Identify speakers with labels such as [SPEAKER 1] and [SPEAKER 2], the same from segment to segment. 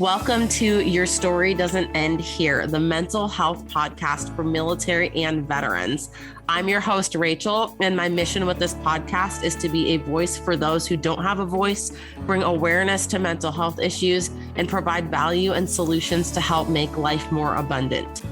[SPEAKER 1] Welcome to Your Story Doesn't End Here, the mental health podcast for military and veterans. I'm your host, Rachel, and my mission with this podcast is to be a voice for those who don't have a voice, bring awareness to mental health issues, and provide value and solutions to help make life more abundant.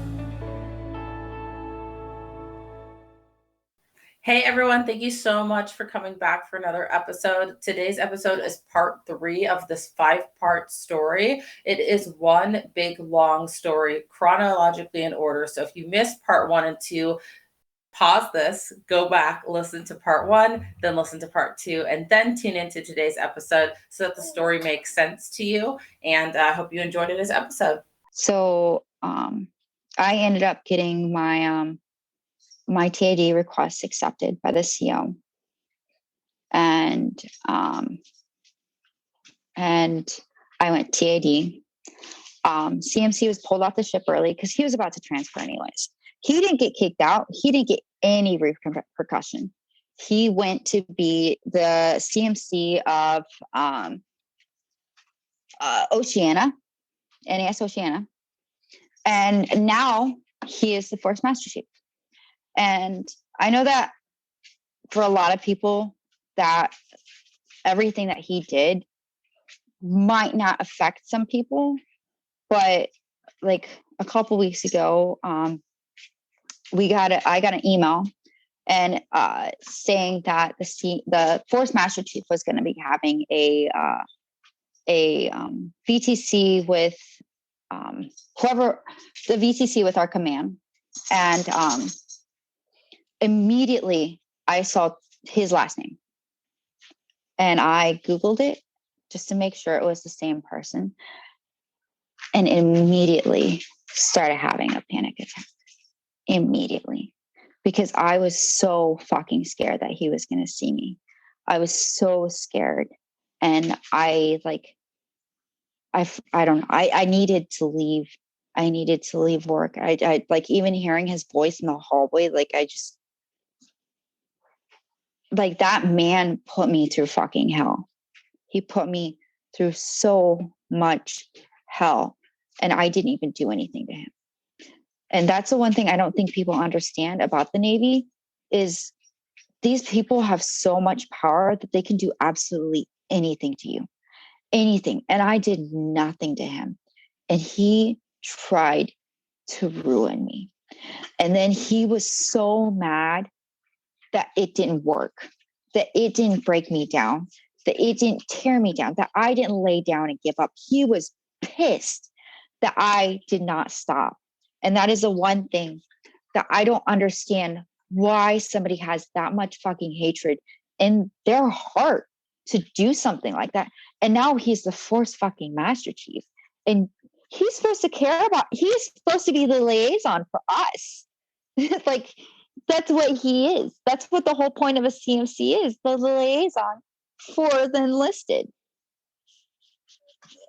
[SPEAKER 1] Hey everyone, thank you so much for coming back for another episode. Today's episode is part 3 of this 5-part story. It is one big long story chronologically in order. So if you missed part 1 and 2, pause this, go back, listen to part 1, then listen to part 2, and then tune into today's episode so that the story makes sense to you. And I hope you enjoyed today's episode.
[SPEAKER 2] So I ended up getting my TAD request accepted by the CO. And I went TAD. CMC was pulled off the ship early because he was about to transfer anyways. He didn't get kicked out. He didn't get any repercussion. He went to be the CMC of Oceania, NAS Oceania. And now he is the Force Master Chief. And I know that for a lot of people that everything that he did might not affect some people, but like a couple weeks ago, I got an email and saying that the Force Master Chief was going to be having a VTC with whoever the VTC with our command, and immediately I saw his last name and I Googled it just to make sure it was the same person, and immediately started having a panic attack. Immediately, because I was so fucking scared that he was going to see me. I was so scared. And I don't know. I needed to leave. I needed to leave work. I like even hearing his voice in the hallway. That man put me through fucking hell. He put me through so much hell, and I didn't even do anything to him. And that's the one thing I don't think people understand about the Navy is these people have so much power that they can do absolutely anything to you, anything. And I did nothing to him. And he tried to ruin me. And then he was so mad that it didn't work, that it didn't break me down, that it didn't tear me down, that I didn't lay down and give up. He was pissed that I did not stop. And that is the one thing that I don't understand, why somebody has that much fucking hatred in their heart to do something like that. And now he's the Force fucking Master Chief. And he's supposed to he's supposed to be the liaison for us. Like, that's what he is. That's what the whole point of a CMC is, the liaison for the enlisted.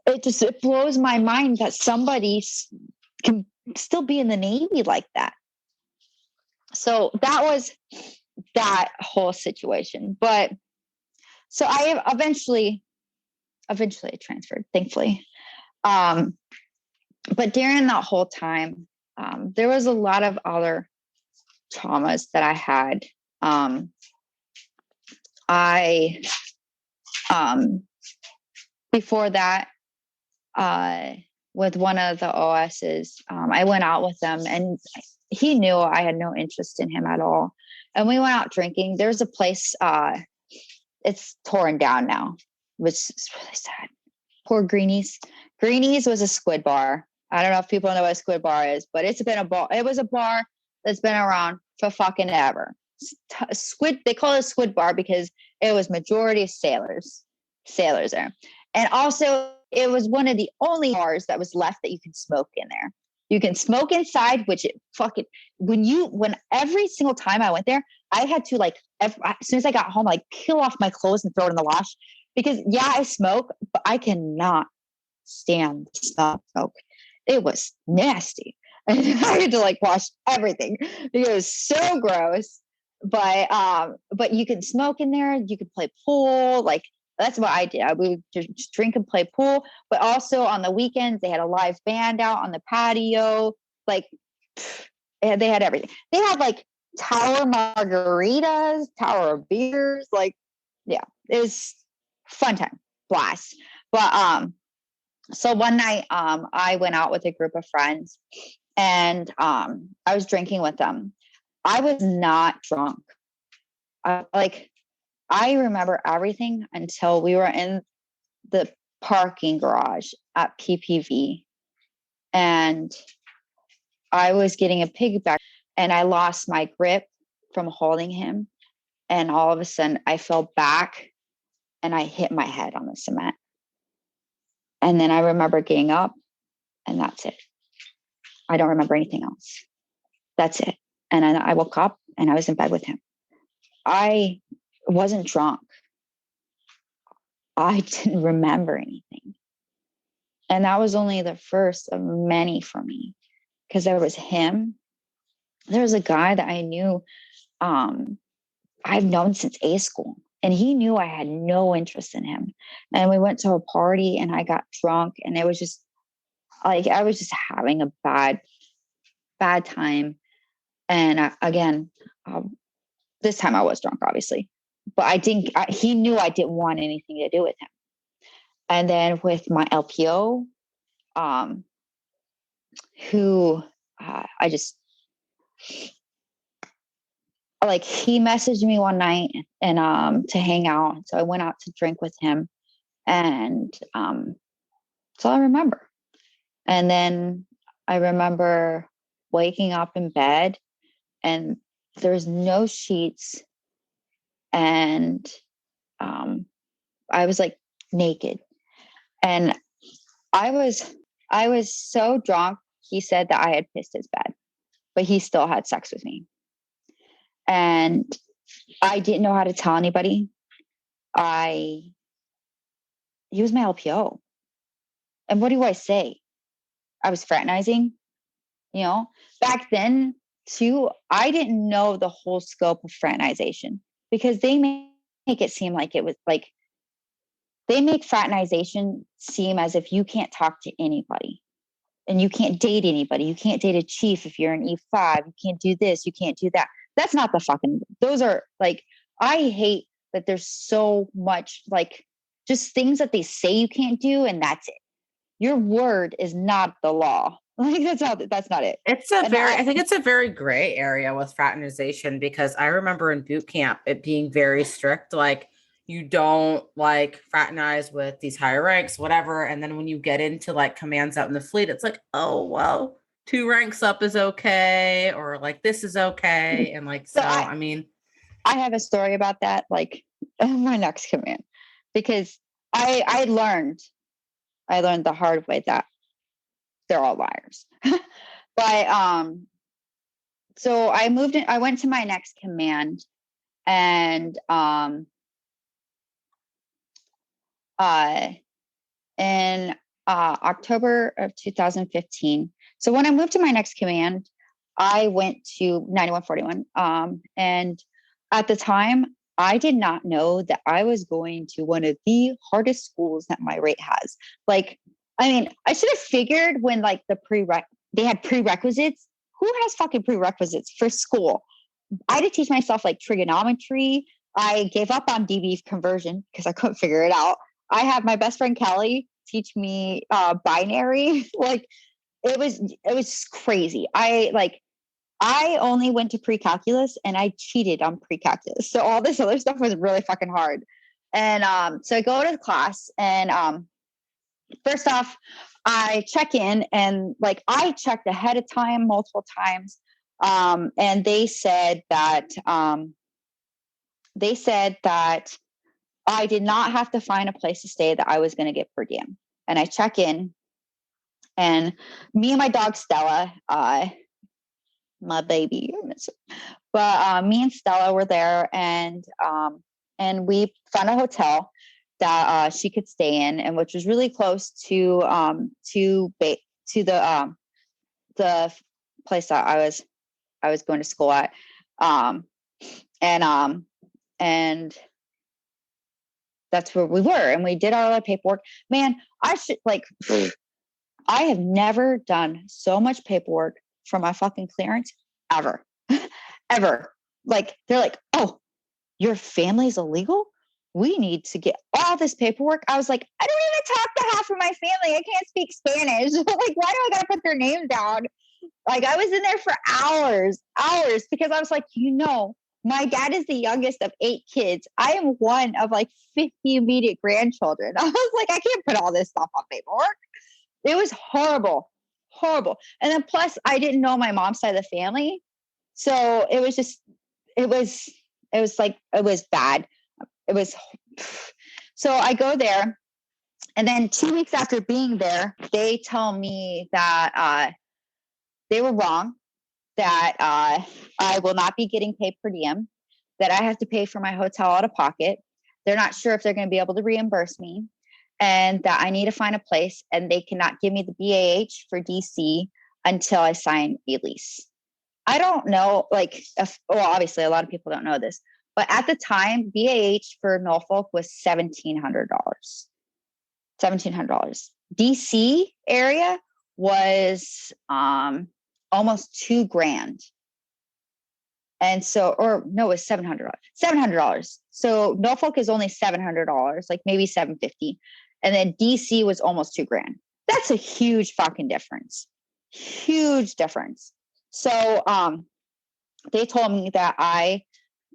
[SPEAKER 2] It blows my mind that somebody can still be in the Navy like that. So that was that whole situation. But so I have eventually I transferred, thankfully. But during that whole time, there was a lot of other traumas that I had. Before that, with one of the OSs, I went out with them, and he knew I had no interest in him at all. And we went out drinking. There's a place, it's torn down now, which is really sad. Poor Greenies. Greenies was a squid bar. I don't know if people know what a squid bar is, but it was a bar that's been around for fucking ever. They call it a squid bar because it was majority of sailors there. And also, it was one of the only bars that was left that you can smoke in there. You can smoke inside, which when every single time I went there, I had to as soon as I got home, peel off my clothes and throw it in the wash, because I smoke, but I cannot stand the smoke. It was nasty. I had to wash everything because it was so gross. But you can smoke in there. You can play pool. That's what I did. I would just drink and play pool, but also on the weekends, they had a live band out on the patio. Like they had everything. They had like tower margaritas, tower of beers. Like, yeah, it was fun time, blast. But so one night, I went out with a group of friends, and I was drinking with them. I was not drunk. I remember everything until we were in the parking garage at PPV, and I was getting a piggyback, and I lost my grip from holding him. And all of a sudden I fell back and I hit my head on the cement. And then I remember getting up, and that's it. I don't remember anything else. That's it. And then I woke up and I was in bed with him. I wasn't drunk. I didn't remember anything. And that was only the first of many for me, because there was him. There was a guy that I knew, I've known since A school, and he knew I had no interest in him. And we went to a party and I got drunk, and it was just like, I was just having a bad time. And again, this time I was drunk, obviously, but he knew I didn't want anything to do with him. And then with my LPO, who I just, like, he messaged me one night and to hang out. So I went out to drink with him, and that's all I remember. And then I remember waking up in bed, and there was no sheets, and I was like naked, and I was so drunk. He said that I had pissed his bed, but he still had sex with me. And I didn't know how to tell anybody. He was my LPO. And what do I say? I was fraternizing, back then too. I didn't know the whole scope of fraternization, because they make it seem like it was like, they make fraternization seem as if you can't talk to anybody and you can't date anybody. You can't date a chief if you're an E5. You can't do this. You can't do that. That's not those are like, I hate that there's so much like just things that they say you can't do, and that's it. Your word is not the law. Like, that's not it.
[SPEAKER 1] I think it's a very gray area with fraternization, because I remember in boot camp it being very strict. Like, you don't like fraternize with these higher ranks, whatever. And then when you get into like commands out in the fleet, it's like, oh, well, 2 ranks up is okay. Or like, this is okay. And like, so I mean,
[SPEAKER 2] I have a story about that, like my next command, because I learned the hard way that they're all liars. But so I went to my next command, and in October of 2015. So when I moved to my next command, I went to 9141. And at the time, I did not know that I was going to one of the hardest schools that my rate has. Like, I mean, I should have figured when like they had prerequisites. Who has fucking prerequisites for school? I had to teach myself like trigonometry. I gave up on DB conversion because I couldn't figure it out. I had my best friend Kelly teach me binary. Like, it was crazy. I only went to pre-calculus, and I cheated on pre-calculus. So all this other stuff was really fucking hard. And so I go to the class, and first off, I check in, and like, I checked ahead of time multiple times. And they said that I did not have to find a place to stay, that I was going to get per diem. And I check in, and me and my dog Stella, my baby, but me and Stella were there, and we found a hotel that she could stay in, and which was really close to the place that I was going to school at, and that's where we were. And we did all our paperwork. Man, I have never done so much paperwork for my fucking clearance ever, ever. Like, they're like, oh, your family's illegal? We need to get all this paperwork. I was like, I don't even talk to half of my family. I can't speak Spanish. Like, why do I got to put their name down? Like, I was in there for hours, because I was like, my dad is the youngest of 8 kids. I am one of like 50 immediate grandchildren. I was like, I can't put all this stuff on paperwork. It was horrible. And then plus, I didn't know my mom's side of the family. So it was bad. So I go there, and then 2 weeks after being there, they tell me that they were wrong, that I will not be getting paid per diem, that I have to pay for my hotel out of pocket. They're not sure if they're going to be able to reimburse me, and that I need to find a place, and they cannot give me the BAH for DC until I sign a lease. I don't know, obviously a lot of people don't know this, but at the time, BAH for Norfolk was $1,700. DC area was almost $2,000. And so, or no, it was $700. So Norfolk is only $700, like maybe $750. And then DC was almost $2,000. That's a huge fucking difference. Huge difference. So they told me that I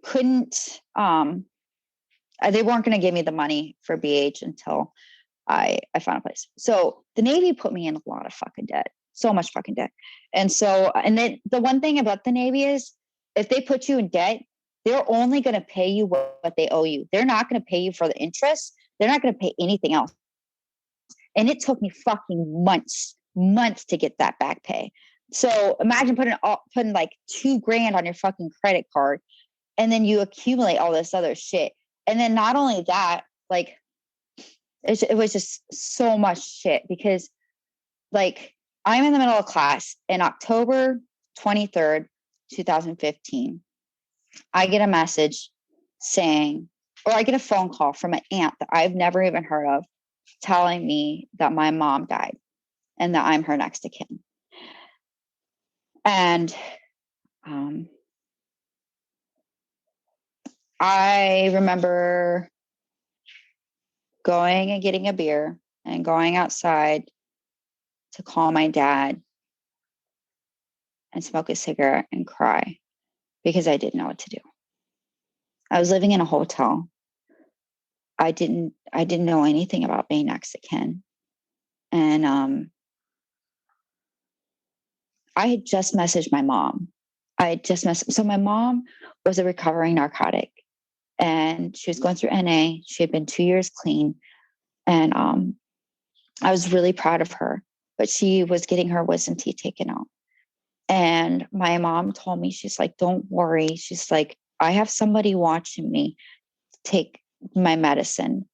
[SPEAKER 2] couldn't, they weren't going to give me the money for BH until I found a place. So the Navy put me in a lot of fucking debt, so much fucking debt. And so, and then the one thing about the Navy is, if they put you in debt, they're only going to pay you what they owe you. They're not going to pay you for the interest. They're not going to pay anything else. And it took me fucking months to get that back pay. So imagine putting like $2,000 on your fucking credit card, and then you accumulate all this other shit. And then not only that, like, it was just so much shit, because like, I'm in the middle of class in October 23rd, 2015. I get a message saying, or I get a phone call from an aunt that I've never even heard of, telling me that my mom died and that I'm her next of kin. And I remember going and getting a beer and going outside to call my dad and smoke a cigarette and cry, because I didn't know what to do. I was living in a hotel. I didn't know anything about being next of kin. And I had just messaged my mom. So my mom was a recovering narcotic, and she was going through NA. She had been 2 years clean. And I was really proud of her, but she was getting her wisdom teeth taken out. And my mom told me, she's like, don't worry. She's like, I have somebody watching me take my medicine,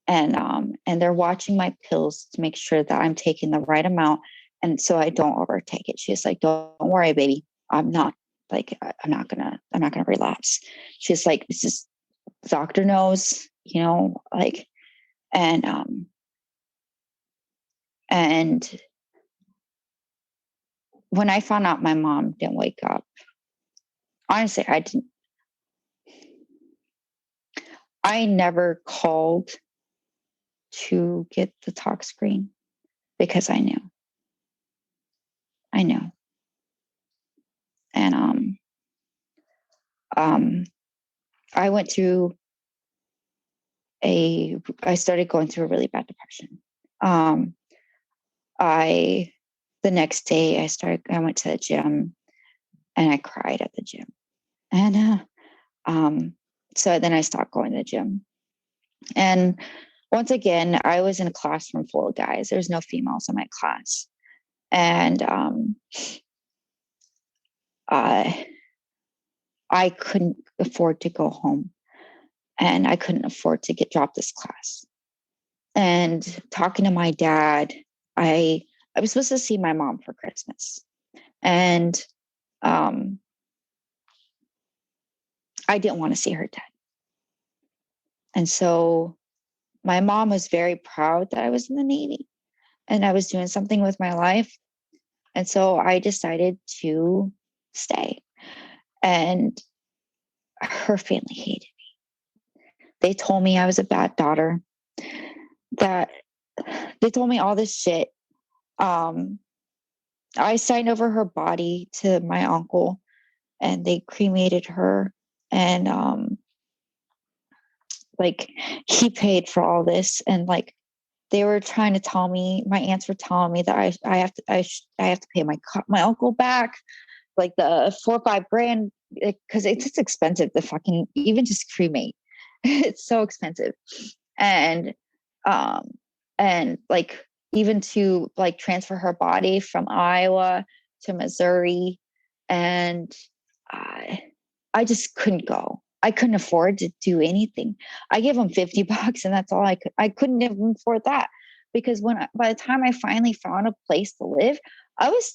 [SPEAKER 2] and they're watching my pills to make sure that I'm taking the right amount, and so I don't overtake it. She's like, don't worry, baby. I'm not gonna relapse. She's like, this is, the doctor knows, like, and when I found out my mom didn't wake up, honestly, I never called to get the talk screen, because I knew. And I went through I started going through a really bad depression. The next day I went to the gym, and I cried at the gym. And so then I stopped going to the gym. And once again, I was in a classroom full of guys. There's no females in my class. And I couldn't afford to go home, and I couldn't afford to drop this class. And talking to my dad, I was supposed to see my mom for Christmas, and I didn't want to see her dead. And so my mom was very proud that I was in the Navy and I was doing something with my life. And so I decided to stay. And her family hated me. They told me I was a bad daughter, that they told me all this shit. I signed over her body to my uncle and they cremated her. And like he paid for all this. And like they were trying to tell me, my aunts were telling me that I have to pay my uncle back, like the 4 or 5 grand, because it's just expensive to fucking even just cremate. It's so expensive. And like even to like transfer her body from Iowa to Missouri. And I just couldn't go. I couldn't afford to do anything. I gave them $50 and that's all I could. I couldn't even afford that because by the time I finally found a place to live, I was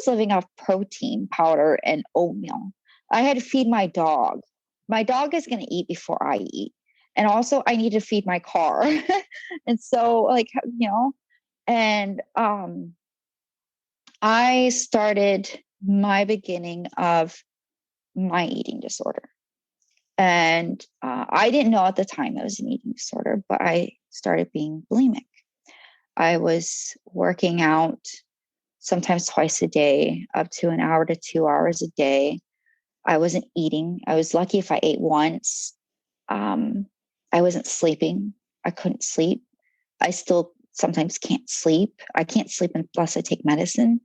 [SPEAKER 2] living off protein powder and oatmeal. I had to feed my dog. My dog is going to eat before I eat. And also I need to feed my car. And so like, and I started my beginning of my eating disorder. And I didn't know at the time it was an eating disorder, but I started being bulimic. I was working out sometimes twice a day, up to an hour to 2 hours a day. I wasn't eating. I was lucky if I ate once. I wasn't sleeping. I couldn't sleep. I still sometimes can't sleep. I can't sleep unless I take medicine.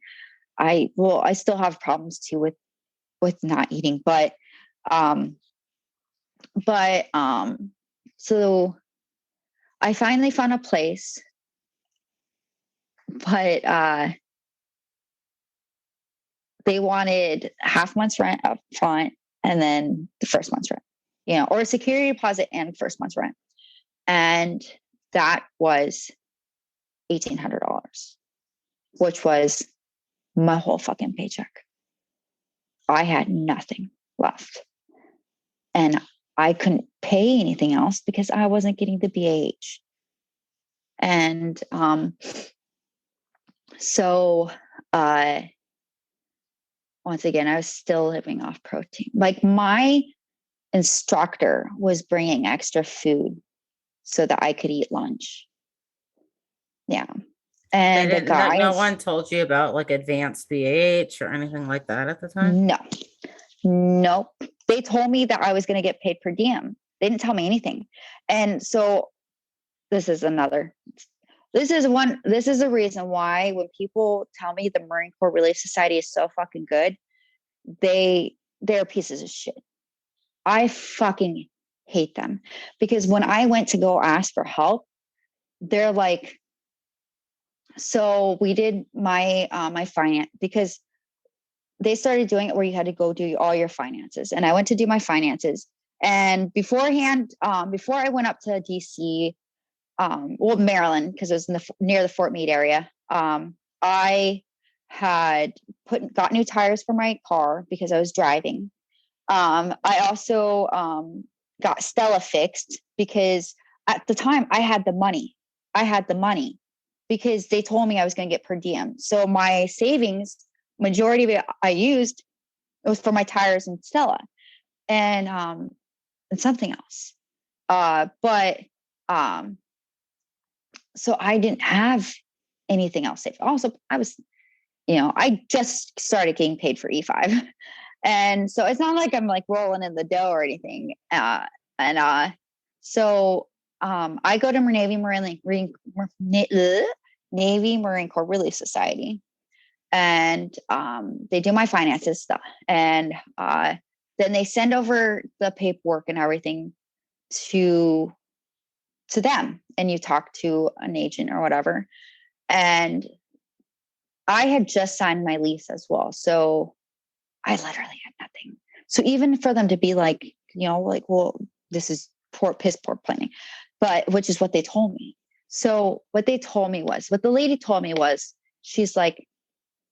[SPEAKER 2] I still have problems too with not eating, so I finally found a place, but they wanted half month's rent up front and then the first month's rent, or a security deposit and first month's rent. And that was $1,800, which was my whole fucking paycheck. I had nothing left. And I couldn't pay anything else because I wasn't getting the BAH. And so once again, I was still living off protein. Like my instructor was bringing extra food so that I could eat lunch. Yeah. And the guys,
[SPEAKER 1] no one told you about like advanced BH or anything like that at the time?
[SPEAKER 2] No. Nope. They told me that I was going to get paid per diem. They didn't tell me anything. And so this is a reason why when people tell me the Marine Corps Relief Society is so fucking good, they're pieces of shit. I fucking hate them because when I went to go ask for help, they're like, so we did my finance, because they started doing it where you had to go do all your finances. And I went to do my finances. And beforehand, before I went up to DC, Maryland, because it was near the Fort Meade area, I had got new tires for my car because I was driving. I also got Stella fixed because at the time I had the money. Because they told me I was going to get per diem. So my savings, majority of it I used, it was for my tires and Stella and something else. So I didn't have anything else safe. Also, I was, I just started getting paid for E5. And so it's not like I'm like rolling in the dough or anything. So I go to Navy Marine Corps Relief Society, and they do my finances stuff. And then they send over the paperwork and everything to them, and you talk to an agent or whatever. And I had just signed my lease as well. So I literally had nothing. So even for them to be like, well, this is piss poor planning, which is what they told me. So what the lady told me was, she's like,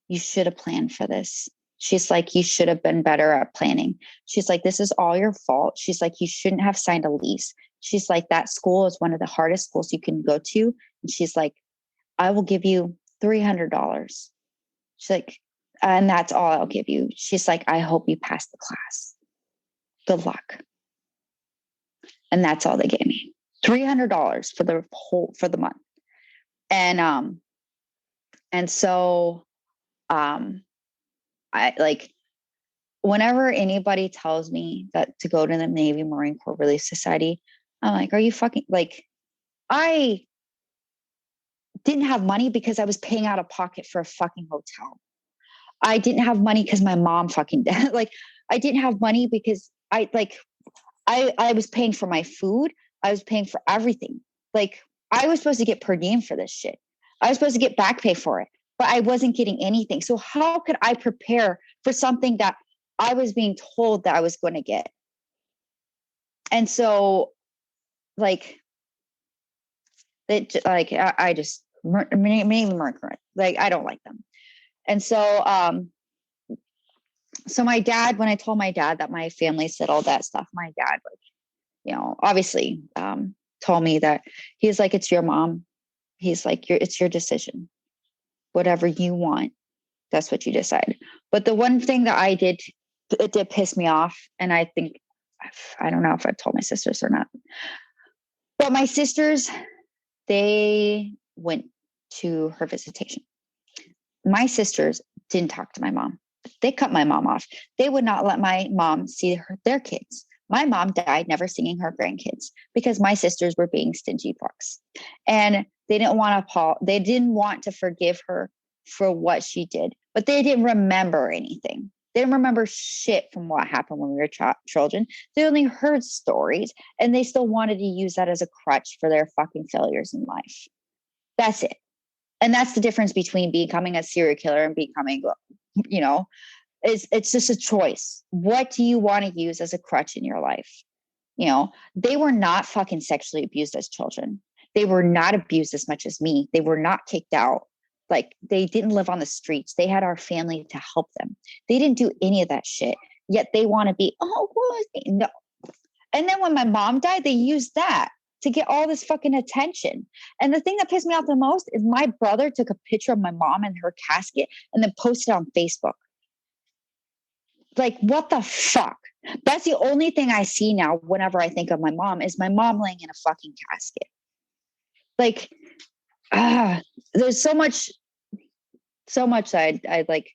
[SPEAKER 2] you should have planned for this. She's like, you should have been better at planning. She's like, this is all your fault. She's like, you shouldn't have signed a lease. She's like, that school is one of the hardest schools you can go to. And she's like, I will give you $300. She's like, and that's all I'll give you. She's like, I hope you pass the class. Good luck. And that's all they gave me. $300 for the month. And so I like, whenever anybody tells me that to go to the Navy Marine Corps Relief Society, I'm like, are you fucking, like, I didn't have money because I was paying out of pocket for a fucking hotel. I didn't have money because my mom fucking did. Like, I didn't have money because I was paying for my food. I was paying for everything. Like, I was supposed to get per diem for this shit. I was supposed to get back pay for it, but I wasn't getting anything. So how could I prepare for something that I was being told that I was going to get? And so, like, I just, mainly Mercury, like, I don't like them. And so, so my dad, when I told my dad that my family said all that stuff, my dad, like, you know, obviously, told me that he's like, it's your mom. He's like, it's your decision. Whatever you want, that's what you decide. But the one thing that I did, it did piss me off. And I think, I don't know if I've told my sisters or not, but my sisters, they went to her visitation. My sisters didn't talk to my mom. They cut my mom off. They would not let my mom see their kids. My mom died never seeing her grandkids because my sisters were being stingy fucks. And they didn't want to forgive her for what she did, but they didn't remember anything. They didn't remember shit from what happened when we were children. They only heard stories, and they still wanted to use that as a crutch for their fucking failures in life. That's it. And that's the difference between becoming a serial killer and becoming, you know, it's just a choice. What do you want to use as a crutch in your life? You know, they were not fucking sexually abused as children. They were not abused as much as me. They were not kicked out. Like, they didn't live on the streets. They had our family to help them. They didn't do any of that shit. Yet they want to be, no. And then when my mom died, they used that to get all this fucking attention. And the thing that pissed me off the most is my brother took a picture of my mom in her casket and then posted it on Facebook. Like, what the fuck? That's the only thing I see now whenever I think of my mom, is my mom laying in a fucking casket. Like, there's so much I like,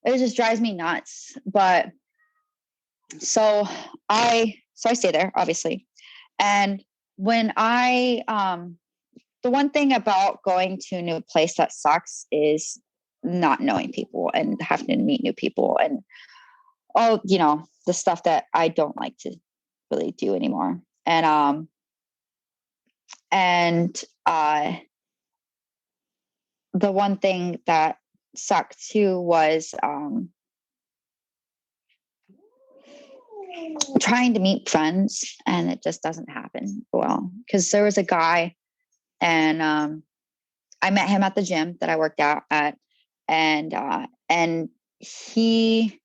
[SPEAKER 2] it just drives me nuts. But so I stay there, obviously. And when the one thing about going to a new place that sucks is not knowing people and having to meet new people and all, you know, the stuff that I don't like to really do anymore. And the one thing that sucked too was trying to meet friends, and it just doesn't happen well. Because there was a guy, and I met him at the gym that I worked out at, and he,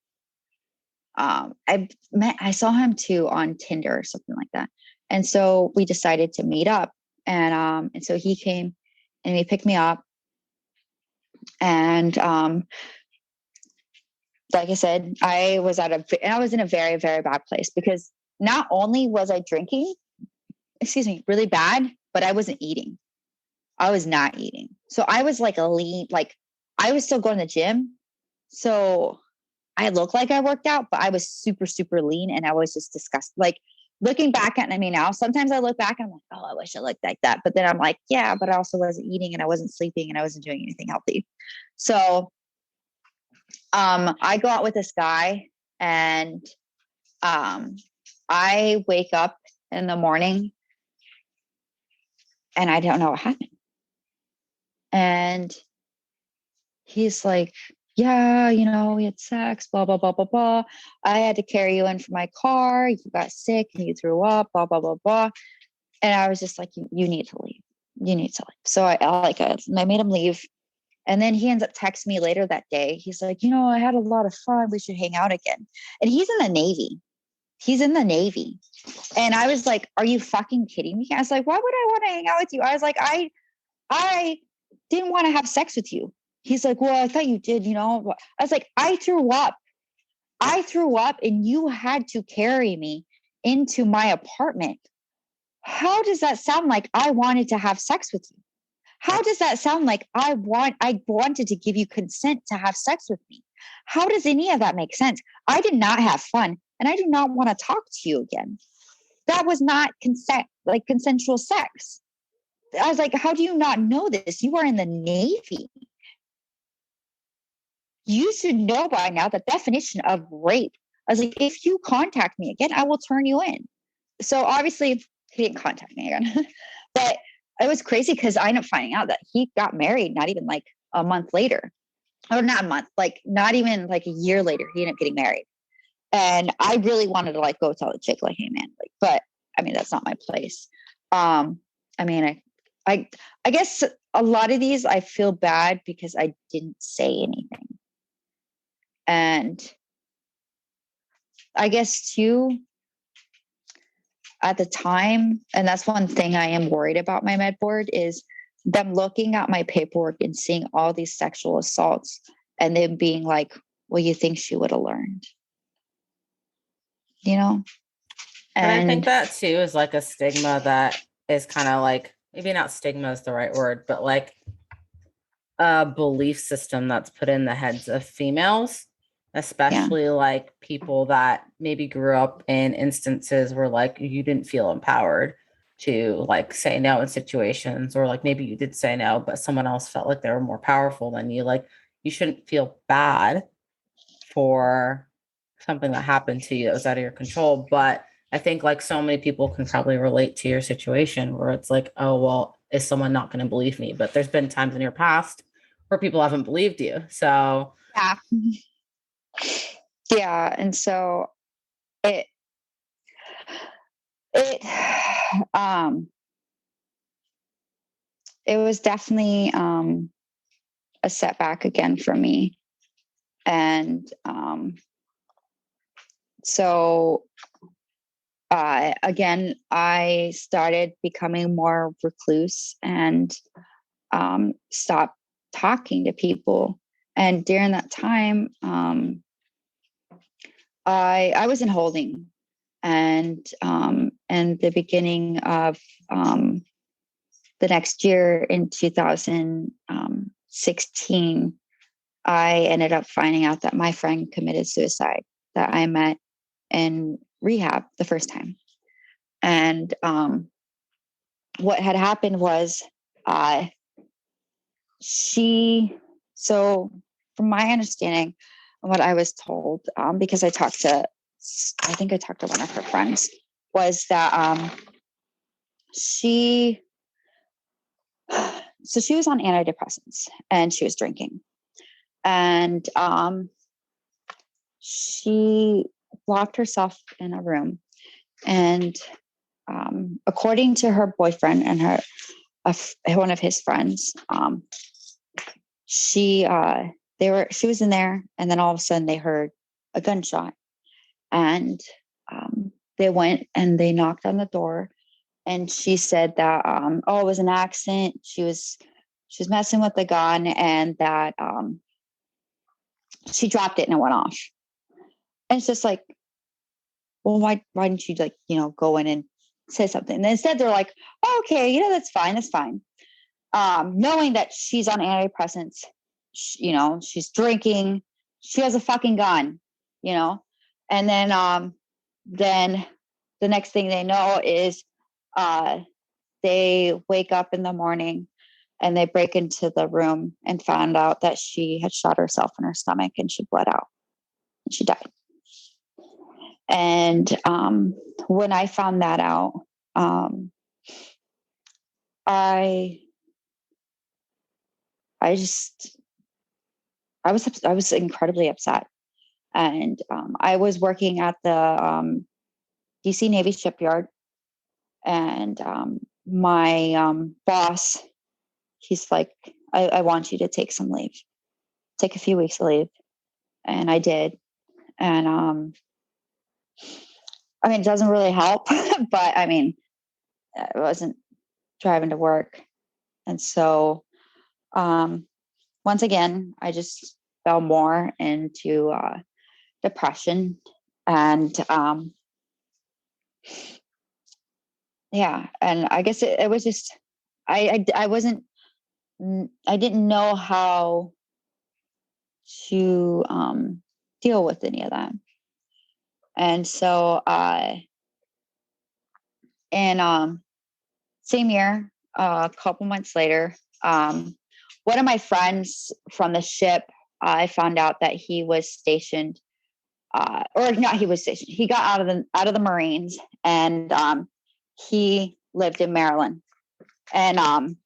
[SPEAKER 2] I saw him too on Tinder or something like that, and so we decided to meet up, and so he came and he picked me up, and like I said, I was in a very, very bad place, because not only was I drinking, really bad, but I wasn't eating. I was not eating. So I was like I was still going to the gym. So I looked like I worked out, but I was super, super lean, and I was just disgusted. Like, looking back at me now, sometimes I look back and I'm like, oh, I wish I looked like that. But then I'm like, yeah, but I also wasn't eating, and I wasn't sleeping, and I wasn't doing anything healthy. So I go out with this guy, and I wake up in the morning and I don't know what happened. And he's like, yeah, you know, we had sex, blah, blah, blah, blah, blah. I had to carry you in for my car. You got sick and you threw up, blah, blah, blah, blah. And I was just like, you need to leave. You need to leave. So I made him leave. And then he ends up texting me later that day. He's like, you know, I had a lot of fun. We should hang out again. And he's in the Navy. He's in the Navy. And I was like, are you fucking kidding me? I was like, why would I want to hang out with you? I was like, I didn't want to have sex with you. He's like, well, I thought you did, you know. I was like, I threw up. And you had to carry me into my apartment. How does that sound like I wanted to have sex with you? How does that sound like I wanted to give you consent to have sex with me? How does any of that make sense? I did not have fun, and I do not want to talk to you again. That was not consensual sex. I was like, how do you not know this? You are in the Navy. You should know by now the definition of rape. I was like, if you contact me again, I will turn you in. So obviously he didn't contact me again. But it was crazy because I ended up finding out that he got married not even like a month later. Or not a month, like not even like a year later, he ended up getting married. And I really wanted to like go tell the chick, like, hey man, like, but I mean, that's not my place. I mean, I guess a lot of these I feel bad because I didn't say anything. And I guess too, at the time, and that's one thing I am worried about my med board, is them looking at my paperwork and seeing all these sexual assaults and then being like, well, you think she would have learned, you know?
[SPEAKER 1] And I think that too is like a stigma that is kind of like, maybe not stigma is the right word, but like a belief system that's put in the heads of females, especially like people that maybe grew up in instances where like you didn't feel empowered to like say no in situations, or like maybe you did say no, but someone else felt like they were more powerful than you. Like you shouldn't feel bad for something that happened to you that was out of your control. But I think like so many people can probably relate to your situation where it's like, oh, well, is someone not going to believe me? But there's been times in your past where people haven't believed you. So
[SPEAKER 2] yeah. And so it was definitely a setback again for me. And so again, I started becoming more recluse and stopped talking to people. And during that time, I was in holding, and the beginning of the next year in 2016, I ended up finding out that my friend committed suicide that I met in rehab the first time. And what had happened was so from my understanding, what I was told, because I think I talked to one of her friends, was that she was on antidepressants and she was drinking. And she locked herself in a room. And according to her boyfriend and one of his friends, she was in there, and then all of a sudden they heard a gunshot, and they went and they knocked on the door, and she said that oh, it was an accident. She was messing with the gun, and that she dropped it and it went off. And it's just like, well, why didn't you like, you know, go in and say something? And instead they're like, oh, okay, you know, that's fine. Knowing that she's on antidepressants, you know, she's drinking, she has a fucking gun, you know. And then the next thing they know is they wake up in the morning and they break into the room and found out that she had shot herself in her stomach and she bled out and she died. And when I found that out, I was incredibly upset. And I was working at the DC Navy shipyard, and my boss, he's like, I want you to take some leave, take a few weeks of leave. And I did. And I mean, it doesn't really help, but I mean, I wasn't driving to work. And so, once again, I just fell more into depression. And yeah, and I guess it was just, I wasn't, I didn't know how to deal with any of that. And so, and same year, a couple months later, one of my friends from the ship, I found out that he was stationed, or not, he was stationed. He got out of the Marines, and he lived in Maryland, and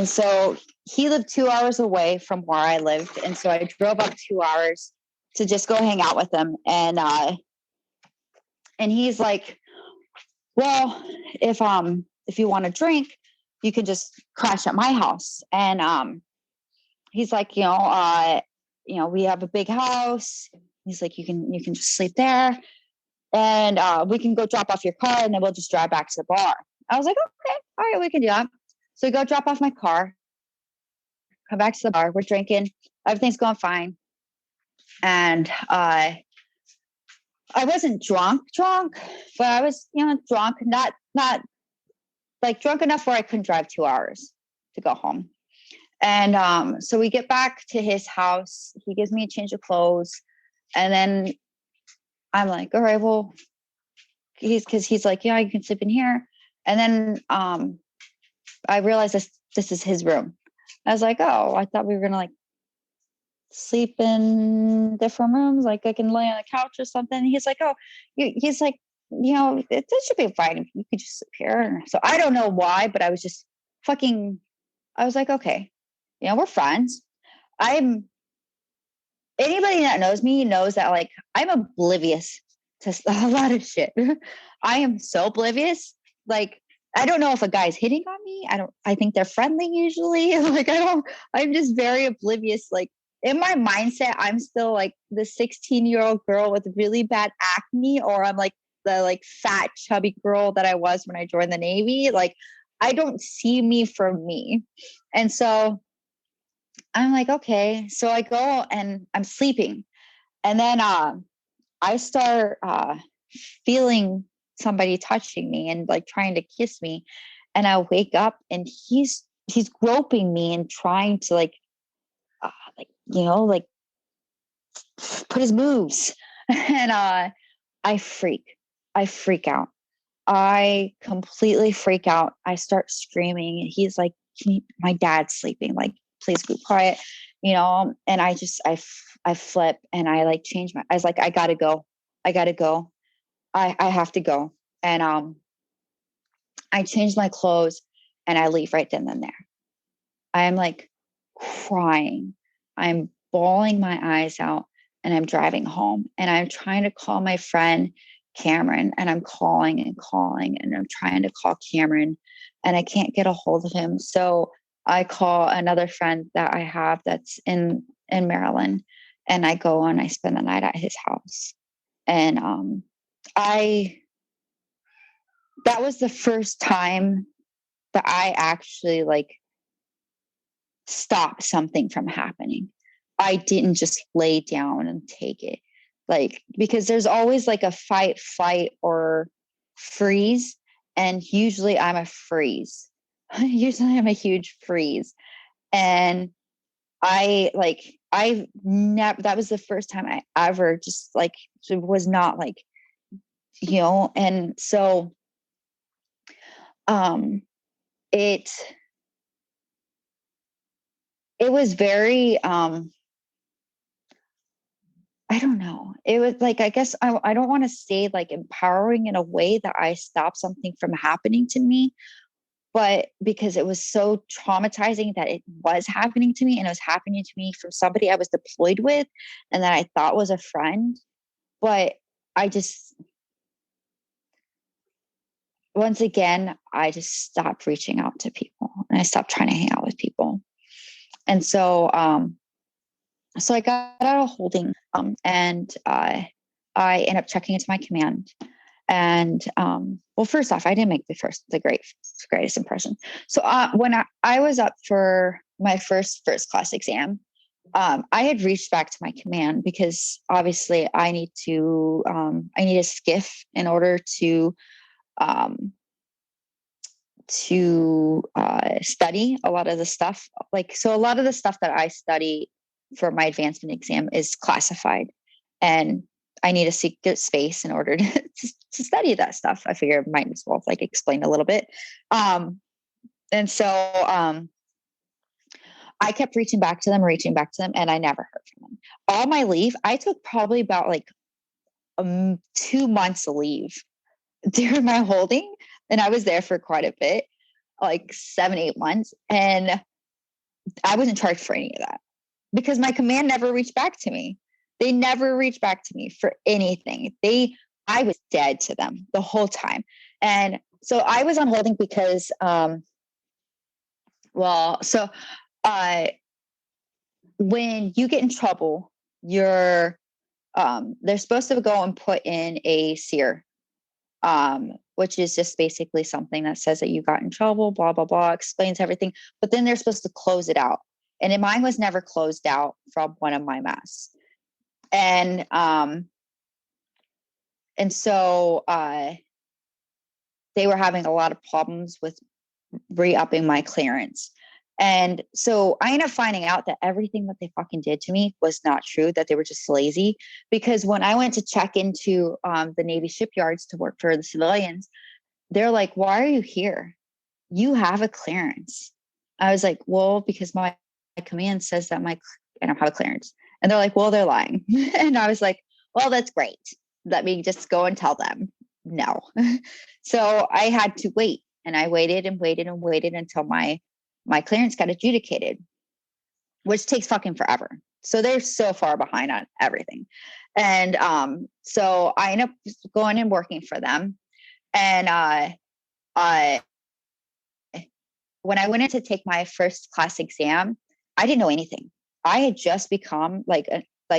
[SPEAKER 2] so he lived 2 hours away from where I lived, and so I drove up 2 hours to just go hang out with him, and he's like, well, if you want to drink, you can just crash at my house. And he's like, we have a big house. He's like, you can just sleep there, and we can go drop off your car, and then we'll just drive back to the bar. I was like, okay, all right, we can do that. So we go drop off my car, come back to the bar. We're drinking. Everything's going fine. And I wasn't drunk, but I was, drunk, not like drunk enough where I couldn't drive 2 hours to go home. And so we get back to his house. He gives me a change of clothes. And then I'm like, all right, well, he's like, yeah, you can sleep in here. And then I realized this is his room. I was like, oh, I thought we were going to like sleep in different rooms. Like I can lay on a couch or something. And he's like, oh, he's like, it should be fine if you could just sleep here. So I don't know why, but I was just I was like, okay, we're friends. Anybody that knows me knows that like I'm oblivious to a lot of shit. I am so oblivious. Like, I don't know if a guy's hitting on me. I think they're friendly usually. Like, I'm just very oblivious. Like, in my mindset, I'm still like the 16-year-old girl with really bad acne, or I'm like the like fat, chubby girl that I was when I joined the Navy. Like, I don't see me for me. And so I'm like, okay. So I go and I'm sleeping. And then I start feeling somebody touching me and like trying to kiss me. And I wake up and he's groping me and trying to like put his moves. And I freak out. I completely freak out. I start screaming. He's like, my dad's sleeping. Like, please be quiet, And I flip and I like change I was like, I gotta go. I have to go. And I change my clothes and I leave right then and there. I'm like crying. I'm bawling my eyes out and I'm driving home and I'm trying to call my friend Cameron, and I'm calling and I'm trying to call Cameron and I can't get a hold of him. So I call another friend that I have that's in Maryland, and I go and I spend the night at his house. And that was the first time that I actually like stopped something from happening. I didn't just lay down and take it. Like, because there's always like a fight, flight, or freeze. And usually I'm a freeze. Usually I'm a huge freeze. And I've never, that was the first time I ever just like, was not like, and so, it was very, I don't know. It was like, I guess I don't want to say like empowering in a way that I stopped something from happening to me, but because it was so traumatizing that it was happening to me, and it was happening to me from somebody I was deployed with and that I thought was a friend. But once again, I just stopped reaching out to people and I stopped trying to hang out with people. And so, so I got out of holding, and I end up checking into my command. And well, first off, I didn't make the greatest impression. So when I was up for my first class exam, I had reached back to my command because obviously I need a skiff in order to study a lot of the stuff. So a lot of the stuff that I study for my advancement exam is classified, and I need a secret space in order to study that stuff. I figure I might as well explain a little bit. And so I kept reaching back to them, and I never heard from them. All my leave, I took probably about 2 months of leave during my holding. And I was there for quite a bit, 7, 8 months. And I wasn't charged for any of that because my command never reached back to me. They never reached back to me for anything. I was dead to them the whole time. And so I was on holding because, when you get in trouble, they're supposed to go and put in a SEER, which is just basically something that says that you got in trouble, blah, blah, blah, explains everything. But then they're supposed to close it out. And mine was never closed out from one of my masks. And so they were having a lot of problems with re-upping my clearance. And so I ended up finding out that everything that they fucking did to me was not true, that they were just lazy. Because when I went to check into the Navy shipyards to work for the civilians, they're like, why are you here? You have a clearance. I was like, well, because my command says that I don't have a clearance. And they're like, well, they're lying. And I was like, well, that's great. Let me just go and tell them no. So I had to wait, and I waited and waited and waited until my clearance got adjudicated, which takes fucking forever. So they're so far behind on everything. And so I ended up going and working for them. And when I went in to take my first class exam, I didn't know anything. I had just become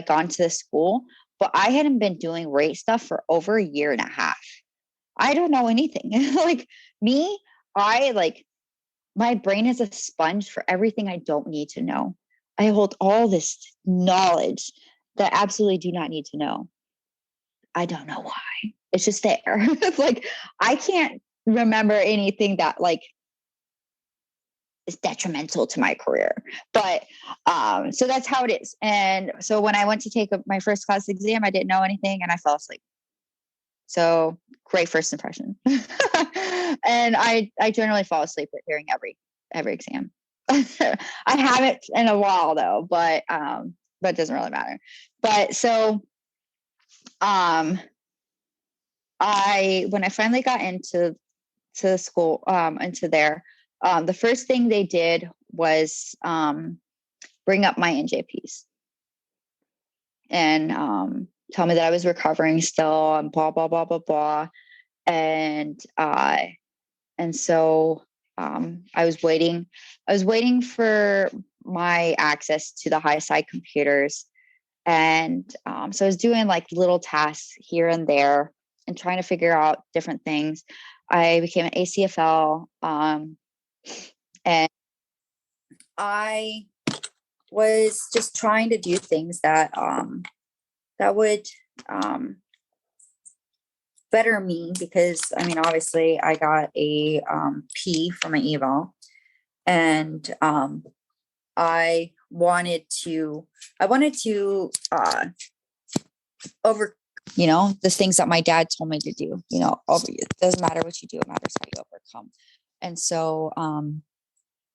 [SPEAKER 2] gone to the school, but I hadn't been doing rate stuff for over a year and a half. I don't know anything. My brain is a sponge for everything I don't need to know. I hold all this knowledge that I absolutely do not need to know. I don't know why. It's just there. It's I can't remember anything that is detrimental to my career. But so that's how it is. And so when I went to take my first class exam, I didn't know anything and I fell asleep. So great first impression. And I generally fall asleep during every exam. I haven't in a while though, but it doesn't really matter. But so when I finally got into school, into there, the first thing they did was bring up my NJPs and tell me that I was recovering still and blah, blah, blah, blah, blah. And so I was waiting for my access to the high side computers. And so I was doing little tasks here and there and trying to figure out different things. I became an ACFL, and I was just trying to do things that would better me, because obviously I got a P from an eval, and I wanted to over the things that my dad told me to do. It doesn't matter what you do, it matters how you overcome. And so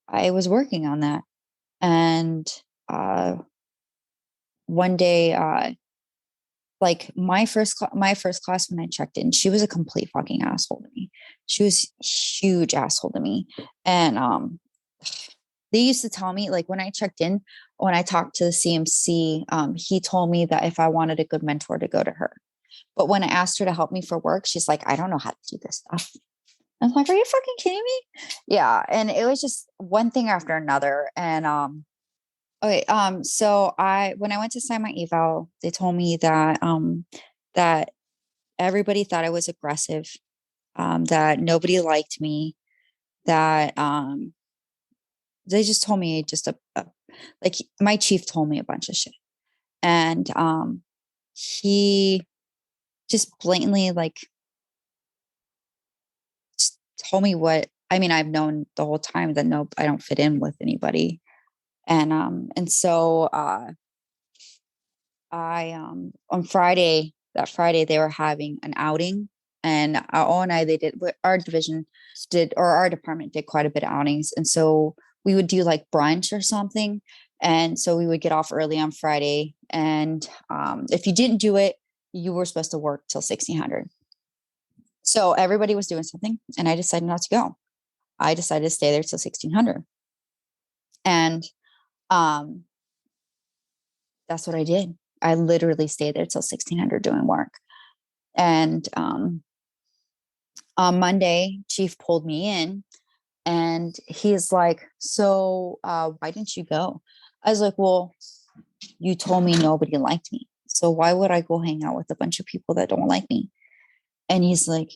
[SPEAKER 2] I was working on that, and one day my first class, when I checked in, she was a complete fucking asshole to me. She was a huge asshole to me. And they used to tell me, when I checked in, when I talked to the CMC, he told me that if I wanted a good mentor, to go to her. But when I asked her to help me for work, she's like, I don't know how to do this stuff. I'm like, are you fucking kidding me? Yeah. And it was just one thing after another. And okay. So when I went to sign my eval, they told me that that everybody thought I was aggressive, that nobody liked me, that they just told me like my chief told me a bunch of shit. And he just blatantly like just told me what I mean, I've known the whole time that no, I don't fit in with anybody. And so I on Friday, that Friday they were having an outing, and O and I they did our division did or our department did quite a bit of outings, and so we would do like brunch or something, and so we would get off early on Friday, and if you didn't do it, you were supposed to work till 1600. So everybody was doing something, and I decided not to go. I decided to stay there till 1600, and um, that's what I did. I literally stayed there till 1600 doing work. And on Monday, Chief pulled me in and he's like, so why didn't you go? I was like, well, you told me nobody liked me. So why would I go hang out with a bunch of people that don't like me? And he's like,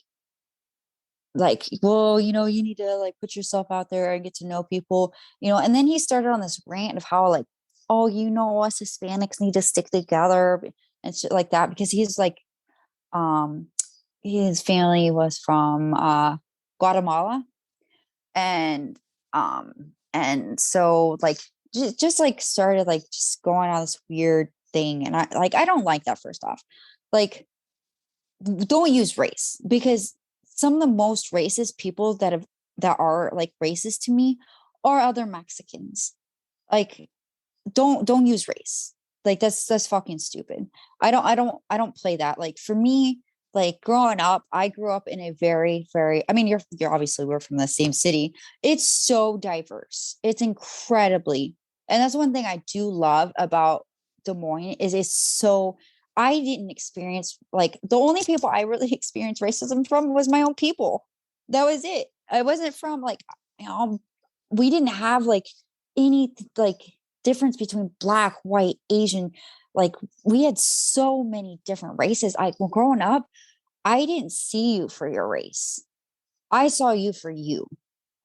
[SPEAKER 2] well, you know, you need to like put yourself out there and get to know people, you know. And then he started on this rant of how like, oh, you know, us Hispanics need to stick together and shit like that, because he's like, um, his family was from Guatemala, and so like just like started like just going on this weird thing, and I don't like that. First off, like, don't use race, because some of the most racist people that are like racist to me are other Mexicans. Like, don't use race. Like that's fucking stupid. I don't play that. Like for me, like growing up, I grew up in a very, very, I mean, you're obviously, we're from the same city. It's so diverse. It's incredibly, and that's one thing I do love about Des Moines is it's so, I didn't experience, like the only people I really experienced racism from was my own people. That was it. I wasn't from like, you know, we didn't have like any like difference between black, white, Asian. Like we had so many different races. Well, growing up, I didn't see you for your race. I saw you for you.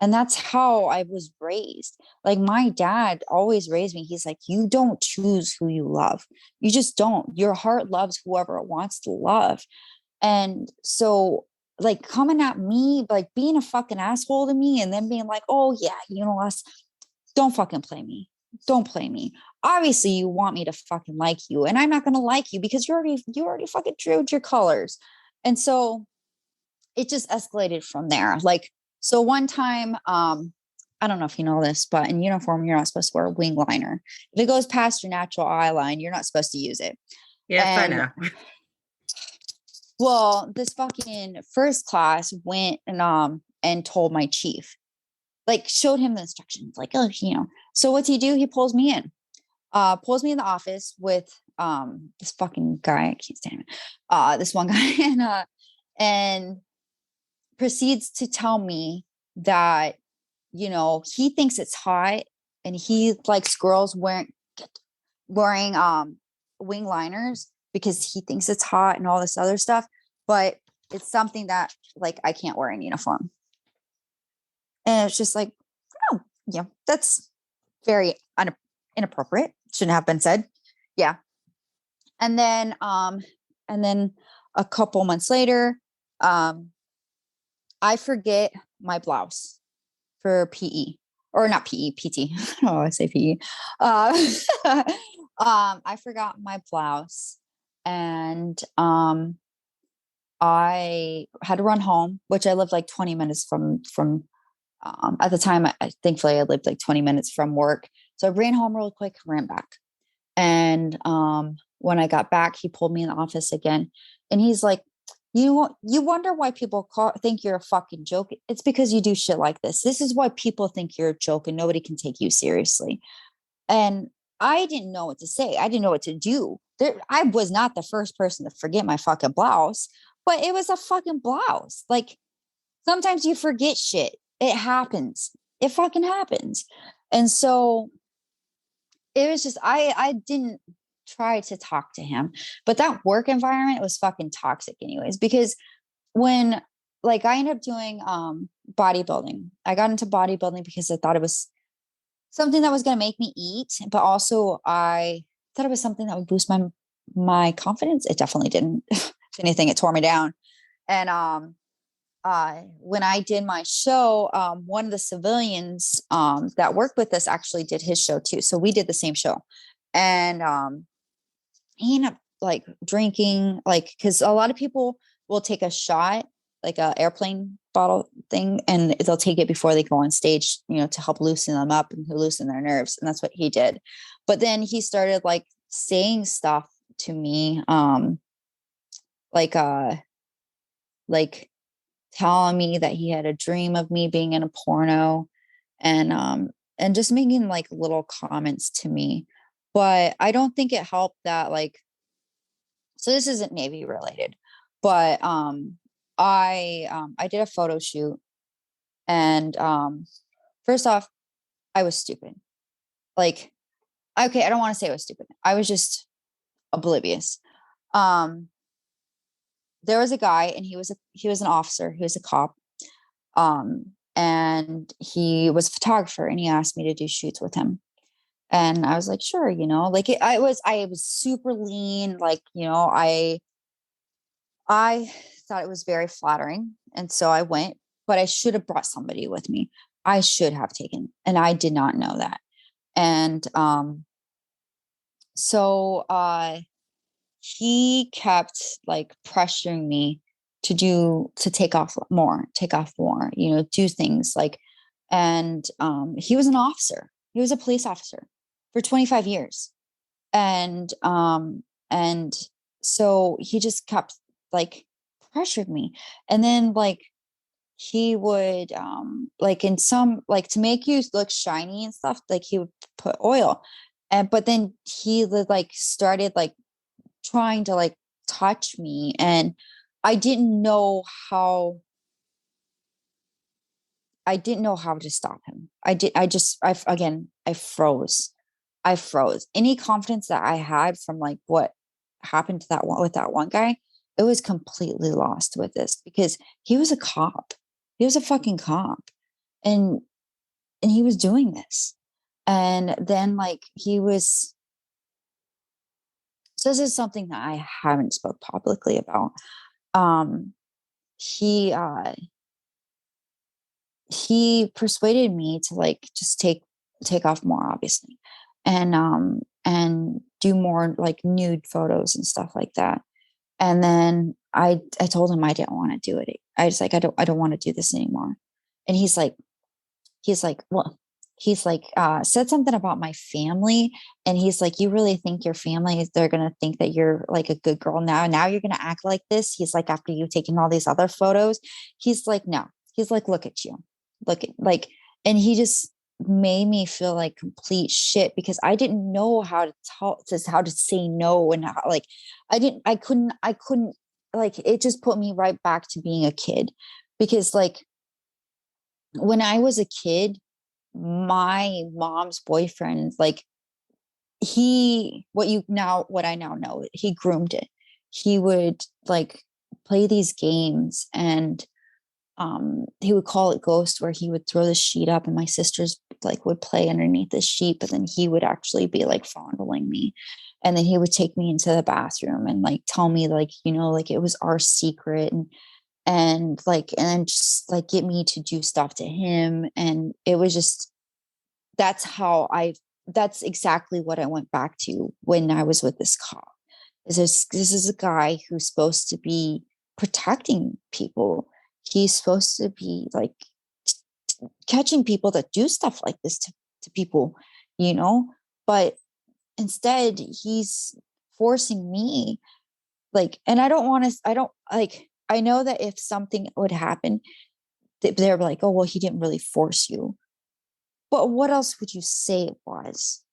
[SPEAKER 2] And that's how I was raised. Like my dad always raised me. He's like, you don't choose who you love. You just don't. Your heart loves whoever it wants to love. And so, like, coming at me, like being a fucking asshole to me, and then being like, oh, yeah, you know, us, don't fucking play me. Don't play me. Obviously, you want me to fucking like you, and I'm not going to like you because you already fucking drew your colors. And so it just escalated from there. Like, so one time, I don't know if you know this, but in uniform, you're not supposed to wear a wing liner. If it goes past your natural eye line, you're not supposed to use it.
[SPEAKER 1] Yes, I
[SPEAKER 2] And
[SPEAKER 1] know.
[SPEAKER 2] well, this fucking first class went and told my chief, like showed him the instructions, like, oh, you know. So what's he do? He pulls me in the office with this fucking guy. I can't stand him. This one guy, and proceeds to tell me that, you know, he thinks it's hot and he likes girls wearing wing liners because he thinks it's hot and all this other stuff, but it's something that like I can't wear in uniform. And it's just like, oh, yeah, that's very inappropriate. Shouldn't have been said. Yeah. And then a couple months later, I forget my blouse for PE, or not PE, PT. Oh, I say PE. I forgot my blouse, and I had to run home, which I lived like 20 minutes from at the time. Thankfully I lived like 20 minutes from work. So I ran home real quick, ran back. And when I got back, he pulled me in the office again. And he's like, you wonder why people think you're a fucking joke. It's because you do shit like this. This is why people think you're a joke and nobody can take you seriously. And I didn't know what to say. I didn't know what to do. I was not the first person to forget my fucking blouse, but it was a fucking blouse. Like sometimes you forget shit. It happens. It fucking happens. And so it was just, I didn't try to talk to him. But that work environment was fucking toxic anyways, because when like I ended up doing bodybuilding. I got into bodybuilding because I thought it was something that was going to make me eat, but also I thought it was something that would boost my confidence. It definitely didn't. If anything, it tore me down. And when I did my show, one of the civilians that worked with us actually did his show too. So we did the same show. And he ended up like drinking, like, because a lot of people will take a shot, like a airplane bottle thing, and they'll take it before they go on stage, you know, to help loosen them up and loosen their nerves. And that's what he did. But then he started like saying stuff to me, like like telling me that he had a dream of me being in a porno, and just making like little comments to me. But I don't think it helped that, like, so this isn't Navy related, but I did a photo shoot, and first off, I was stupid. Like, okay, I don't want to say I was stupid. I was just oblivious. Um there was a guy, and he was an officer, he was a cop. And he was a photographer, and he asked me to do shoots with him. And I was like, sure, you know, like I was super lean, like, you know, I thought it was very flattering. And so I went, but I should have brought somebody with me. I should have taken, and I did not know that. And so he kept like pressuring me to take off more, you know, do things like, and he was an officer. He was a police officer for 25 years. And so he just kept like pressured me. And then like he would like in some, like, to make you look shiny and stuff, like he would put oil. And but then he would like started like trying to like touch me, and I didn't know how I didn't know how to stop him. I froze. I froze. Any confidence that I had from like what happened to that one with that one guy, it was completely lost with this, because he was a cop. He was a fucking cop. And he was doing this. And then like he was, so this is something that I haven't spoke publicly about. Um he he persuaded me to like just take off more, obviously, and do more like nude photos and stuff like that. And then I told him I didn't want to do it. I was like, I don't want to do this anymore. And he's like well he's like said something about my family. And he's like, you really think your family, they're gonna think that you're like a good girl now you're gonna act like this? He's like, after you've taken all these other photos? He's like, no. He's like, look at you, look at like. And he just made me feel like complete shit, because I didn't know how to talk, to how to say no. And how, like, I couldn't, like, it just put me right back to being a kid. Because like when I was a kid, my mom's boyfriend, like, what I now know, he groomed it. He would like play these games, and he would call it ghost, where he would throw the sheet up and my sisters like would play underneath the sheet, but then he would actually be like fondling me. And then he would take me into the bathroom and like tell me, like, you know, like it was our secret. And like, and then just like get me to do stuff to him. And it was just, that's how that's exactly what I went back to when I was with this cop. This is a guy who's supposed to be protecting people. He's supposed to be like catching people that do stuff like this to people, you know. But instead he's forcing me, like, and I don't like, I know that if something would happen, they're like, oh well, he didn't really force you. But what else would you say it was?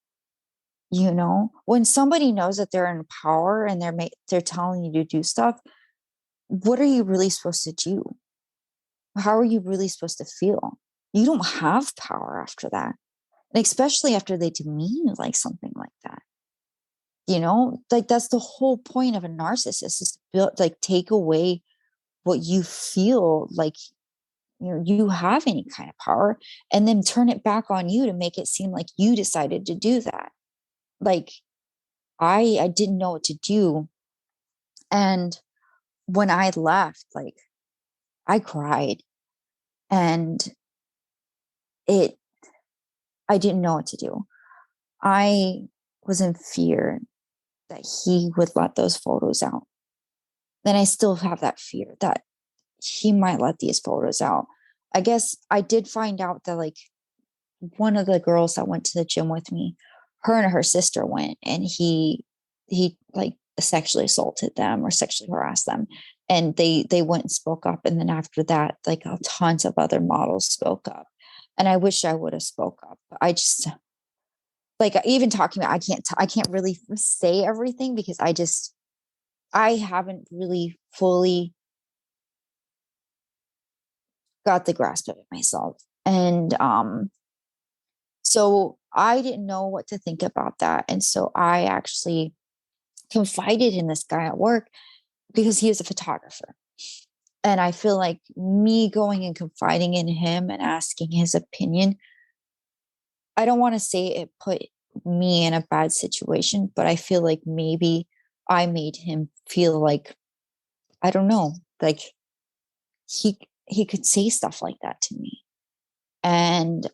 [SPEAKER 2] You know, when somebody knows that they're in power and they're telling you to do stuff, what are you really supposed to do? How are you really supposed to feel? You don't have power after that, and especially after they demean you like something like that. like that's the whole point of a narcissist, is to build, like, take away what you feel like you have any kind of power, and then turn it back on you to make it seem like you decided to do that. Like, I didn't know what to do. And when I left, like, I cried, and it I didn't know what to do. I was in fear that he would let those photos out. Then I still have that fear that he might let these photos out. I guess I did find out that, like, one of the girls that went to the gym with me, her and her sister went, and he like sexually assaulted them or sexually harassed them. And they went and spoke up. And then after that, like, tons of other models spoke up. And I wish I would have spoke up. But I just, like, even talking about, I can't really say everything, because I haven't really fully got the grasp of it myself. And so I didn't know what to think about that. And so I actually confided in this guy at work, because he was a photographer. And I feel like me going and confiding in him and asking his opinion, I don't want to say it put me in a bad situation, but I feel like maybe I made him feel like, I don't know, like he could say stuff like that to me. And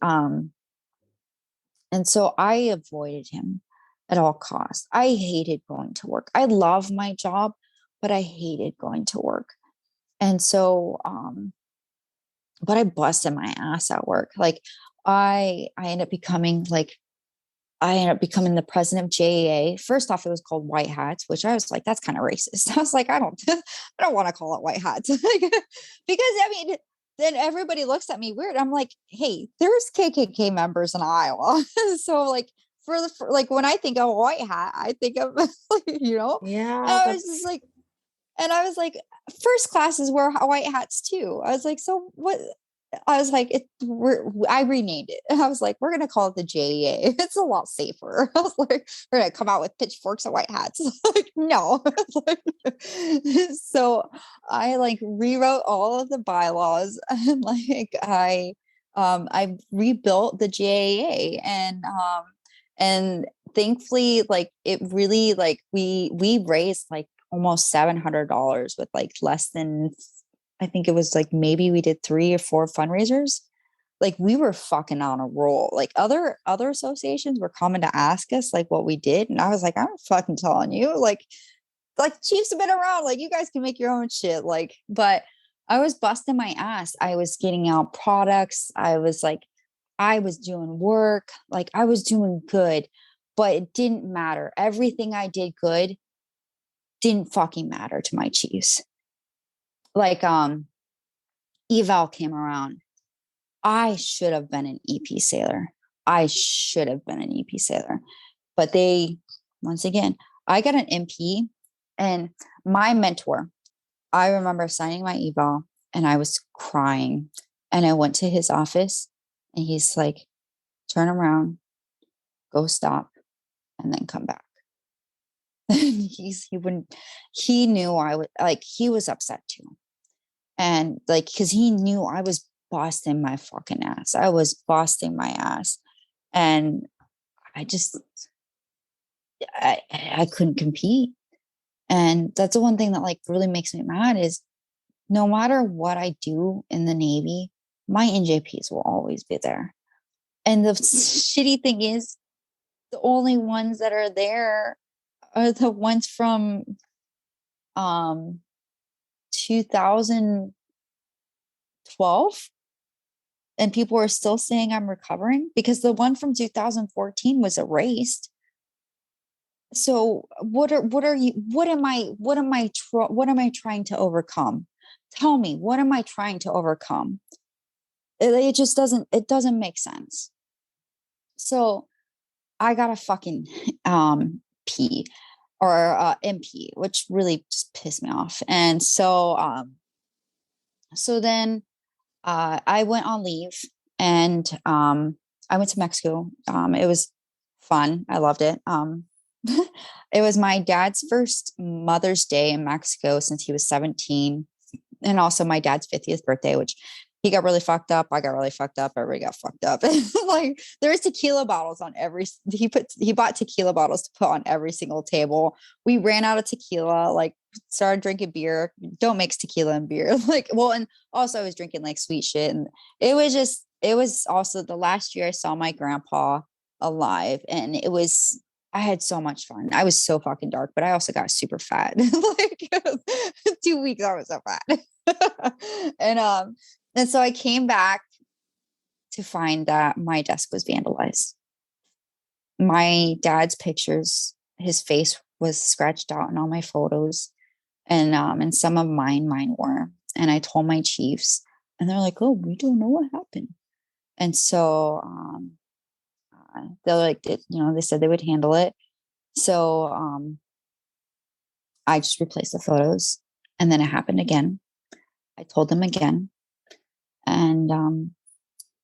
[SPEAKER 2] so I avoided him at all costs. I hated going to work. I love my job, but I hated going to work. And so, but I busted my ass at work. Like, I ended up becoming like, I ended up becoming the president of JAA. First off, it was called White Hats, which I was like, that's kind of racist. I was like, I don't want to call it White Hats. Like, because I mean, then everybody looks at me weird. I'm like, hey, there's KKK members in Iowa. So, like, like, when I think of a white hat, I think of, and
[SPEAKER 1] Yeah,
[SPEAKER 2] I was just
[SPEAKER 1] that's
[SPEAKER 2] like, and I was like, first classes wear white hats too. I was like, so what? I was like, I renamed it. I was like, we're going to call it the JEA. It's a lot safer. I was like, we're going to come out with pitchforks and white hats. Like, no. So I, like, rewrote all of the bylaws, and, like, I rebuilt the JAA, and thankfully, like, it really, like, we raised like almost $700 with, like, less than, I think it was like, maybe we did 3 or 4 fundraisers. Like, we were fucking on a roll. Like, other associations were coming to ask us, like, what we did, and I was like, I'm fucking telling you, like Chiefs have been around, like, you guys can make your own shit. Like, but I was busting my ass. I was getting out products. I was doing work. Like, I was doing good, but it didn't matter. Everything I did good didn't fucking matter to my Chiefs. Like, eval came around. I should have been an EP sailor. I should have been an EP sailor. But once again, I got an MP, and my mentor, I remember signing my eval, and I was crying. And I went to his office, and he's like, turn around, go stop, and then come back. He knew I would, like, he was upset too. And, like, because he knew I was busting my fucking ass. I was busting my ass. And I just, I couldn't compete. And that's the one thing that, like, really makes me mad is, no matter what I do in the Navy, my NJPs will always be there. And the shitty thing is, the only ones that are there are the ones from 2012, and people are still saying I'm recovering, because the one from 2014 was erased. So what am I trying to overcome? Tell me, what am I trying to overcome? It just doesn't make sense. So I got a fucking P or MP, which really just pissed me off. And so then I went on leave, and I went to Mexico. It was fun. I loved it. It was my dad's first Mother's Day in Mexico since he was 17. And also my dad's 50th birthday, which he got really fucked up. I got really fucked up. Everybody got fucked up. Like there's tequila bottles on he bought tequila bottles to put on every single table. We ran out of tequila, like started drinking beer. Don't mix tequila and beer. Like, well, and also I was drinking like sweet shit. And it was also the last year I saw my grandpa alive. And I had so much fun. I was so fucking dark, but I also got super fat. Like 2 weeks I was so fat. And so I came back to find that my desk was vandalized. My dad's pictures, his face was scratched out in all my photos, and some of mine were. And I told my chiefs, and they're like, "Oh, we don't know what happened." And so they're like, they said they would handle it. So I just replaced the photos, and then it happened again. I told them again, and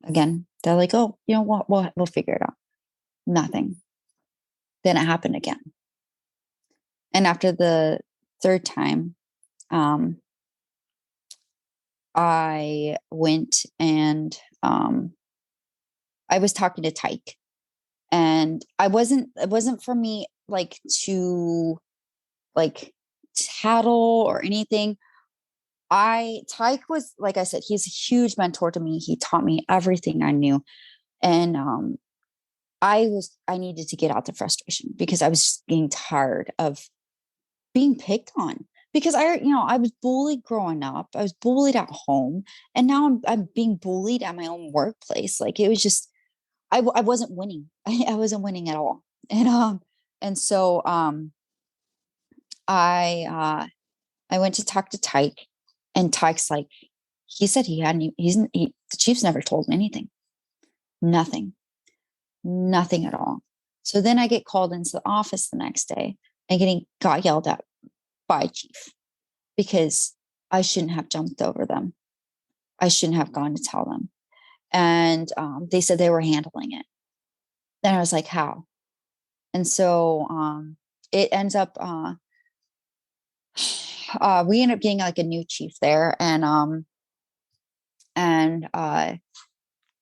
[SPEAKER 2] again, they're like, "Oh, you know what? We'll figure it out." Nothing. Then it happened again. And after the third time, I went and I was talking to Tyke, and it wasn't for me like to like tattle or anything. Tyke was, like I said, he's a huge mentor to me. He taught me everything I knew. And I needed to get out the frustration because I was just getting tired of being picked on, because I was bullied growing up. I was bullied at home, and now I'm being bullied at my own workplace. Like it was just, I wasn't winning. I wasn't winning at all. And so I went to talk to Tyke, and Tyke's like, he said the chief's never told me anything. Nothing at all. So then I get called into the office the next day and got yelled at by chief because I shouldn't have jumped over them. I shouldn't have gone to tell them. And they said they were handling it. Then I was like, how? And so it ends up, we end up getting like a new chief there. And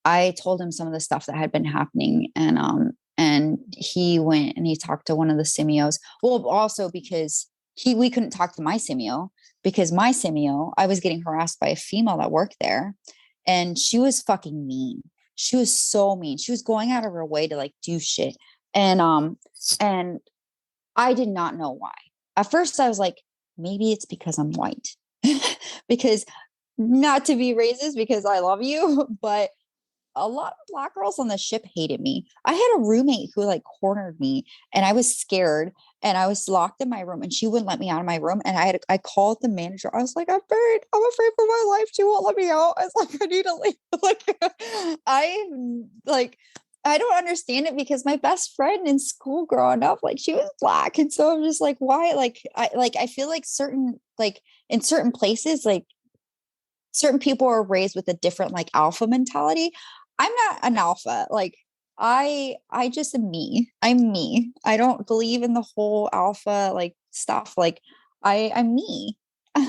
[SPEAKER 2] I told him some of the stuff that had been happening, and he went and he talked to one of the simios. Well, also because we couldn't talk to my simio, because my simio, I was getting harassed by a female that worked there, and she was fucking mean. She was so mean. She was going out of her way to like do shit. And I did not know why. At first I was like, maybe it's because I'm white. Because, not to be racist, because I love you, but a lot of Black girls on the ship hated me. I had a roommate who like cornered me, and I was scared, and I was locked in my room, and she wouldn't let me out of my room. And I called the manager. I was like, I'm afraid for my life. She won't let me out. I was like, I need to leave. Like, I don't understand it, because my best friend in school growing up, like she was Black. And so I'm just like, why? I feel like in certain places, like certain people are raised with a different like alpha mentality. I'm not an alpha. Like I just am me. I'm me. I don't believe in the whole alpha like stuff. Like I'm me.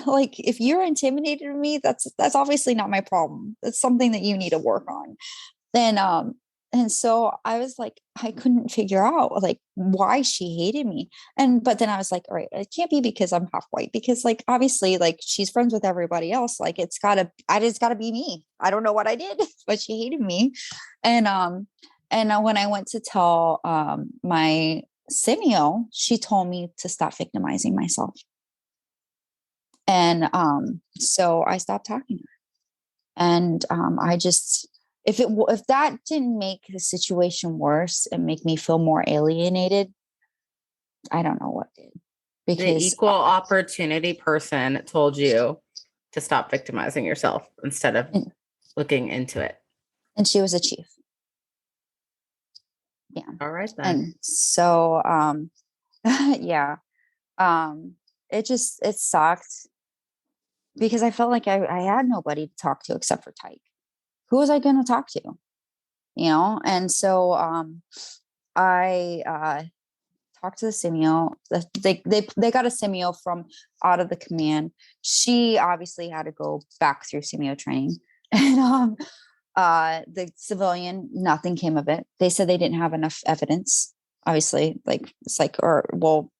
[SPEAKER 2] Like if you're intimidated of me, that's obviously not my problem. That's something that you need to work on. Then and so I was like, I couldn't figure out like why she hated me. But then I was like, all right, it can't be because I'm half white, because like obviously like she's friends with everybody else. Like I just gotta be me. I don't know what I did, but she hated me. And when I went to tell my simio, she told me to stop victimizing myself. And so I stopped talking to her. And I just, if that didn't make the situation worse and make me feel more alienated, I don't know what did.
[SPEAKER 1] The
[SPEAKER 2] Because
[SPEAKER 1] equal opportunity person told you to stop victimizing yourself instead of looking into it.
[SPEAKER 2] And she was a chief. Yeah.
[SPEAKER 1] All right then.
[SPEAKER 2] And so yeah. It sucked, because I felt like I had nobody to talk to except for Tyke. Who was I going to talk to? And so I talked to the simio. They got a simio from out of the command. She obviously had to go back through simio training. And the civilian, nothing came of it. They said they didn't have enough evidence. Obviously, like it's like, or well,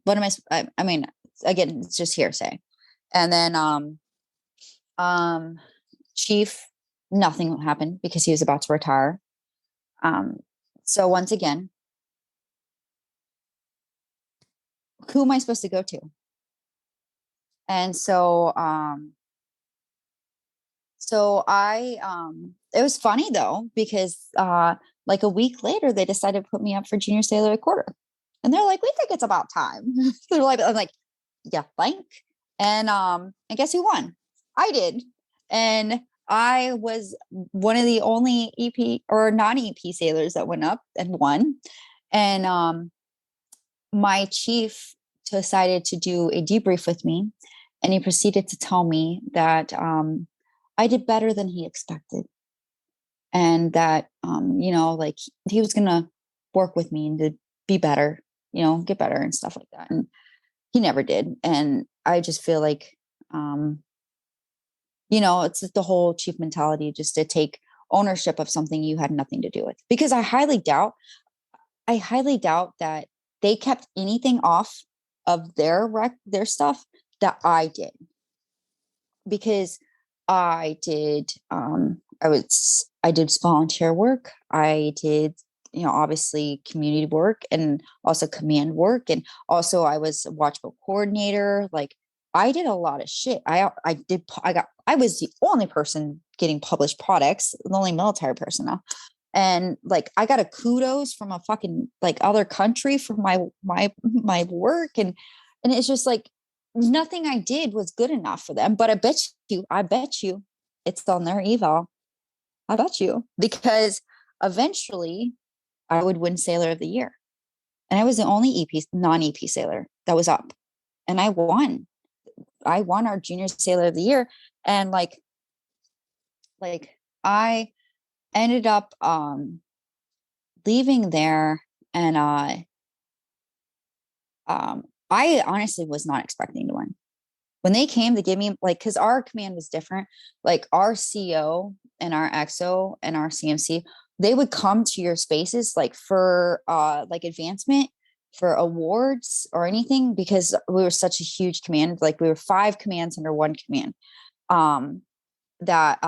[SPEAKER 2] what am I mean, again, it's just hearsay. And then chief, nothing happened because he was about to retire. So once again, who am I supposed to go to? And so it was funny though, because like a week later they decided to put me up for junior sailor recorder. And they're like, we think it's about time. They're like, I'm like, yeah, blank. And guess who won? I did. And I was one of the only EP or non-EP sailors that went up and won. And my chief decided to do a debrief with me, and he proceeded to tell me that I did better than he expected, and that like he was gonna work with me to be better, get better and stuff like that. And he never did. And I just feel like it's the whole chief mentality, just to take ownership of something you had nothing to do with. Because I highly doubt that they kept anything off of their stuff that I did. Because I did I did volunteer work. I did, obviously community work, and also command work. And also I was a watchboat coordinator. Like I did a lot of shit. I was the only person getting published products, the only military personnel. And like I got a kudos from a fucking like other country for my work. And it's just like nothing I did was good enough for them. But I bet you it's on their eval. I bet you, because eventually I would win Sailor of the Year. And I was the only non-EP sailor that was up. And I won our junior Sailor of the Year. And like I ended up leaving there. And I honestly was not expecting to win. When they came to give me, like, because our command was different, like our CO and our XO and our CMC, they would come to your spaces like for like advancement, for awards or anything, because we were such a huge command. Like we were 5 commands under one command. That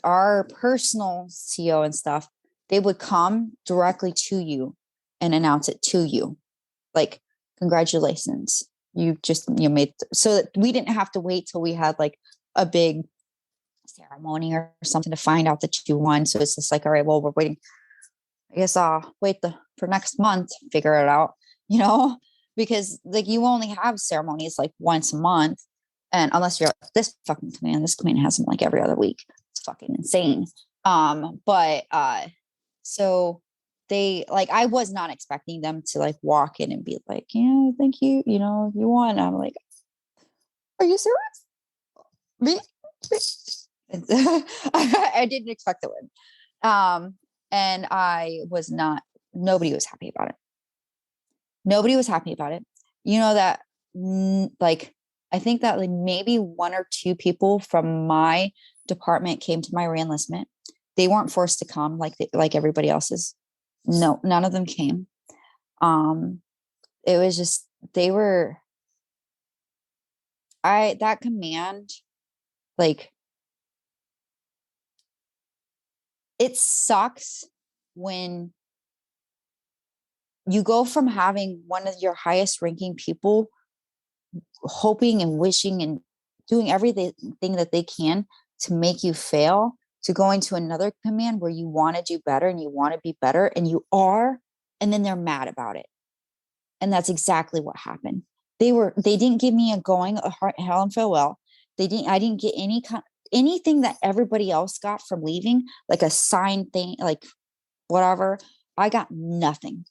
[SPEAKER 2] our personal CO and stuff, they would come directly to you and announce it to you, like, congratulations, you made, so that we didn't have to wait till we had like a big ceremony or something to find out that you won. So it's just like, all right, well, we're waiting, I guess I'll wait for next month, figure it out, because like you only have ceremonies like once a month. And unless you're like, this command has them like every other week. It's fucking insane. So they, like, I was not expecting them to like walk in and be like, yeah, thank you, you won. I'm like, are you serious? Me? I didn't expect to win. And nobody was happy about it. Nobody was happy about it. That like, I think that like maybe 1 or 2 people from my department came to my reenlistment. They weren't forced to come like everybody else's. No, none of them came. It was just, that command, like, it sucks when you go from having one of your highest ranking people hoping and wishing and doing everything that they can to make you fail, to going to another command where you want to do better and you want to be better and you are, and then they're mad about it. And that's exactly what happened. They didn't give me a hell and farewell. I didn't get anything that everybody else got from leaving, like a signed thing, like whatever. I got nothing,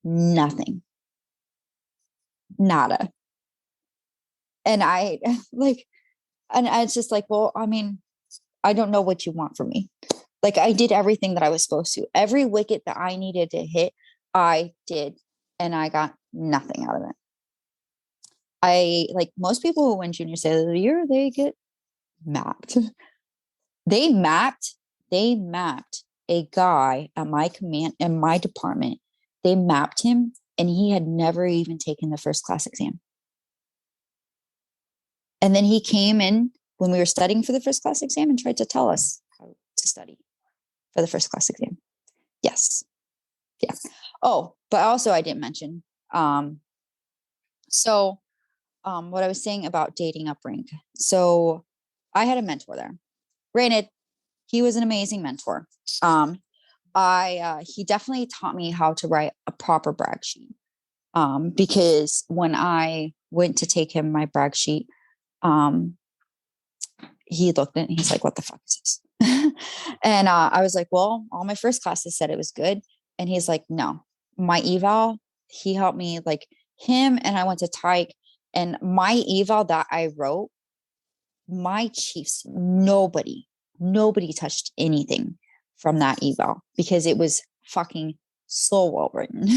[SPEAKER 2] nada. And I like, and it's just like, well, I mean, I don't know what you want from me. Like I did everything that I was supposed to. Every wicket that I needed to hit, I did, and I got nothing out of it. I like most people who win junior sailor of the year, they get mapped. They mapped a guy at my command in my department. They mapped him, and he had never even taken the first class exam. And then he came in when we were studying for the first class exam and tried to tell us how to study for the first class exam. Yes. Yeah. Oh, but also I didn't mention. What I was saying about dating up rank. So I had a mentor there. Granted, he was an amazing mentor. He definitely taught me how to write a proper brag sheet. Because when I went to take him my brag sheet, he looked at it and he's like, "What the fuck is this?" And I was like, "Well, all my first classes said it was good." And he's like, "No, my eval, he helped me, like him." And I went to Tyke, and my eval that I wrote, my chiefs, nobody touched anything from that eval because it was fucking so well written.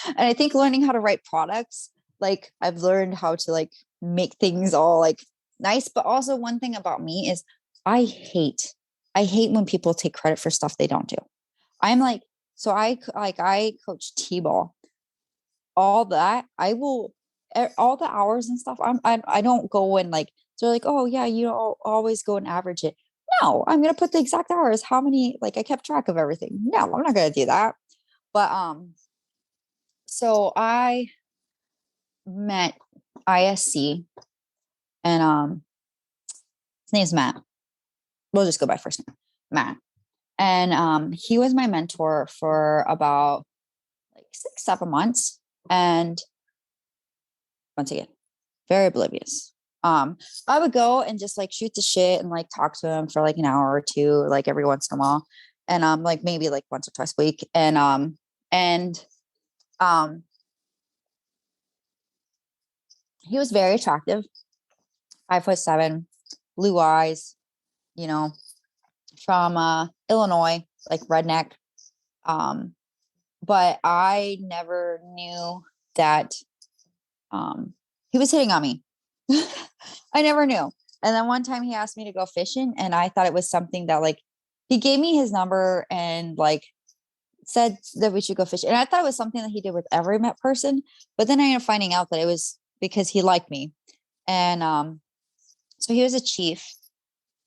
[SPEAKER 2] And I think learning how to write products, like I've learned how to like make things all like nice. But also one thing about me is I hate when people take credit for stuff they don't do. I'm like, so I coach T-ball, all that. I will, all the hours and stuff. I don't go and like, they're like, "Oh yeah, you always go and average it." No, I'm going to put the exact hours. How many, like I kept track of everything. No, I'm not going to do that. But, so I met ISC, and, his name's Matt. We'll just go by first name, Matt. And, he was my mentor for about like 6-7 months. And once again, very oblivious. I would go and just like shoot the shit and like talk to him for like an hour or two, like every once in a while. And like maybe like once or twice a week. And he was very attractive, 5'7", blue eyes, you know, from Illinois, like redneck. But I never knew that he was hitting on me. I never knew. And then one time he asked me to go fishing, and I thought it was something that like he gave me his number and like said that we should go fishing. And I thought it was something that he did with every met person. But then I ended up finding out that it was because he liked me. And so he was a chief.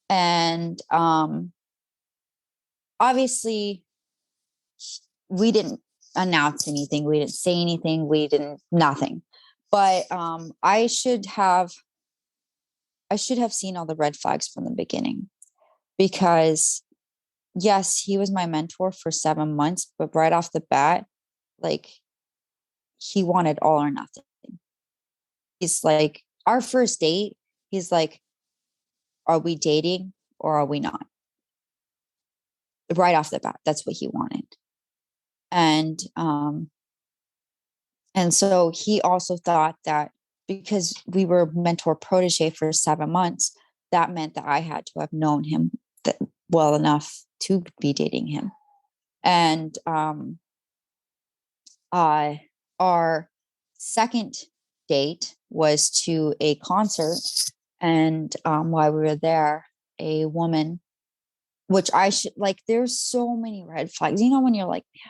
[SPEAKER 2] And obviously we didn't announce anything. We didn't say anything. We didn't nothing. But I should have seen all the red flags from the beginning, because yes, he was my mentor for 7 months, but right off the bat, like he wanted all or nothing. He's like, our first date, he's like, "Are we dating or are we not?" Right off the bat, that's what he wanted. And so he also thought that because we were mentor protege for 7 months, that meant that I had to have known him well enough to be dating him. And our second date was to a concert. And while we were there, a woman, which I should like, there's so many red flags, you know, when you're like, man,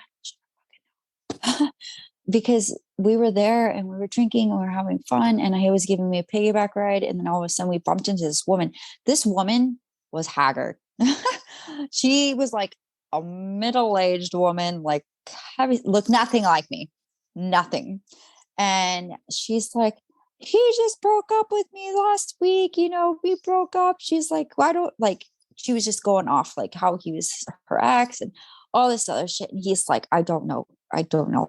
[SPEAKER 2] because we were there and we were drinking and we were having fun, and he was giving me a piggyback ride, and then all of a sudden we bumped into this woman. This woman was haggard. She was like a middle-aged woman, like heavy, looked nothing like me, nothing. And she's like, "He just broke up with me last week, you know, we broke up." She's like, "Why don't," like, she was just going off like how he was her ex and all this other shit. And he's like, I don't know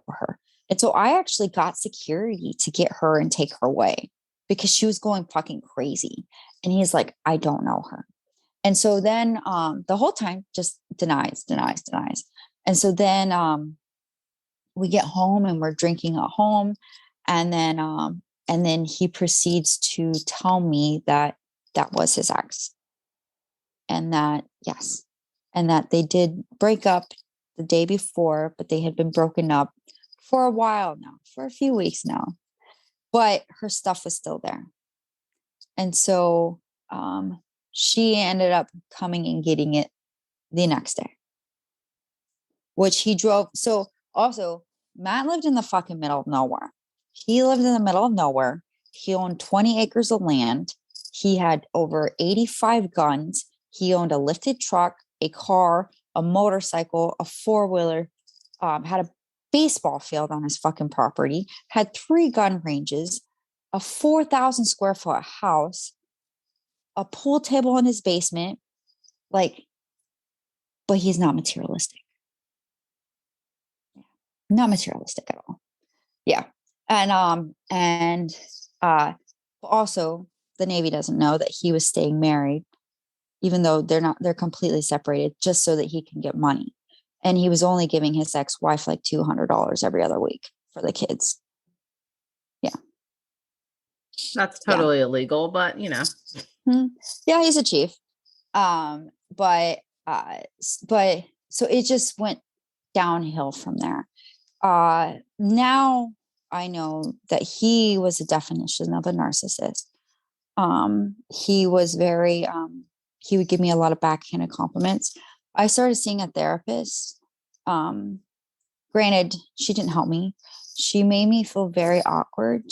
[SPEAKER 2] her." And so I actually got security to get her and take her away because she was going fucking crazy. And he's like, "I don't know her." And so then the whole time just denies. And so then we get home and we're drinking at home. And then he proceeds to tell me that that was his ex. And that, yes, and that they did break up the day before, but they had been broken up for a while now, for a few weeks now, but her stuff was still there. And so she ended up coming and getting it the next day, which he drove. So also, Matt lived in the fucking middle of nowhere. He lived in the middle of nowhere. He owned 20 acres of land. He had over 85 guns. He owned a lifted truck, a car, a motorcycle, a four-wheeler, had a baseball field on his fucking property, had 3 gun ranges, a 4,000 square foot house, a pool table in his basement, like, but he's not materialistic. Not materialistic at all. Yeah. And also the Navy doesn't know that he was staying married, even though they're completely separated, just so that he can get money. And he was only giving his ex-wife like $200 every other week for the kids. Yeah.
[SPEAKER 1] That's totally illegal, but you know.
[SPEAKER 2] Yeah, he's a chief. But so it just went downhill from there. Now I know that he was a definition of a narcissist. He was very, he would give me a lot of backhanded compliments. I started seeing a therapist. Granted, she didn't help me. She made me feel very awkward.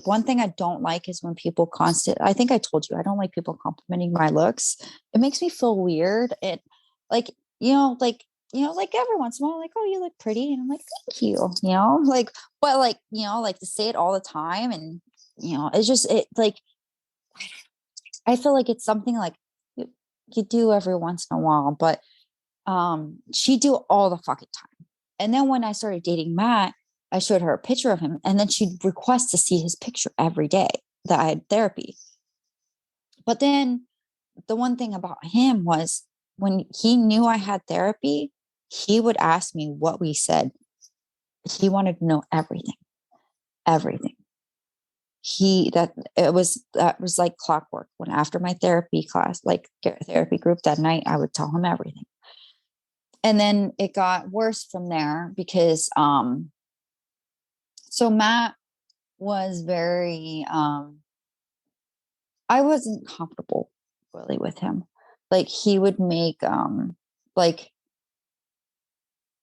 [SPEAKER 2] One thing I don't like is when people I think I told you, I don't like people complimenting my looks. It makes me feel weird. It like every once in a while, like, oh, you look pretty. And I'm like, thank you, but like, to say it all the time. And, it's just, I feel like it's something like you do every once in a while, but she do all the fucking time. And then when I started dating Matt, I showed her a picture of him, and then she'd request to see his picture every day that I had therapy. But then the one thing about him was when he knew I had therapy, he would ask me what we said. He wanted to know everything. That was like clockwork. When after my therapy class, like therapy group that night, I would tell him everything. And then it got worse from there because, so Matt was very, I wasn't comfortable really with him. Like he would make,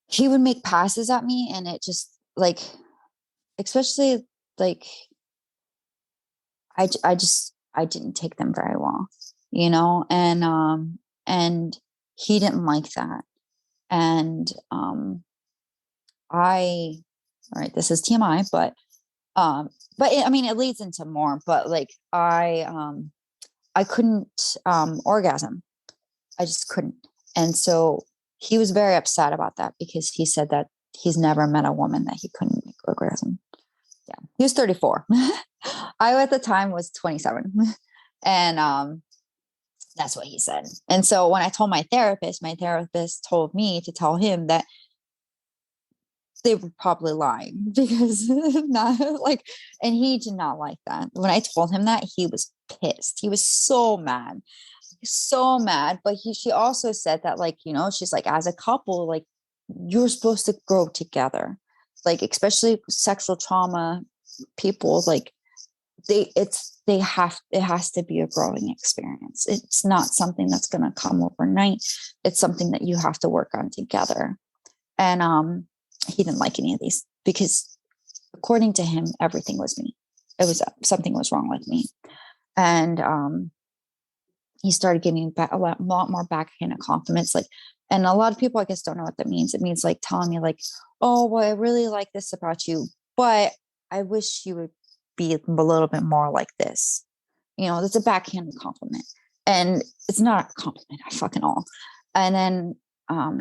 [SPEAKER 2] he would make passes at me, and it just like, especially like, I didn't take them very well, and he didn't like that. And, all right, this is TMI, but it leads into more, but like, I couldn't, orgasm. I just couldn't. And so he was very upset about that because he said that he's never met a woman that he couldn't make orgasm. Yeah. He was 34. I, at the time, was 27. And, that's what he said. And so when I told my therapist told me to tell him that they were probably lying because and he did not like that. When I told him that, he was pissed. He was so mad. But she also said that, like, she's like, as a couple, like, you're supposed to grow together, like, especially sexual trauma people, like, it has to be a growing experience. It's not something that's going to come overnight. It's something that you have to work on together. And, he didn't like any of these because according to him, everything was me. It was something was wrong with me. And, he started giving back a lot more backhanded compliments. Like, and a lot of people, I guess, don't know what that means. It means like telling me like, oh, well, I really like this about you, but I wish you would be a little bit more like this. That's a backhanded compliment, and it's not a compliment at fucking all. And then,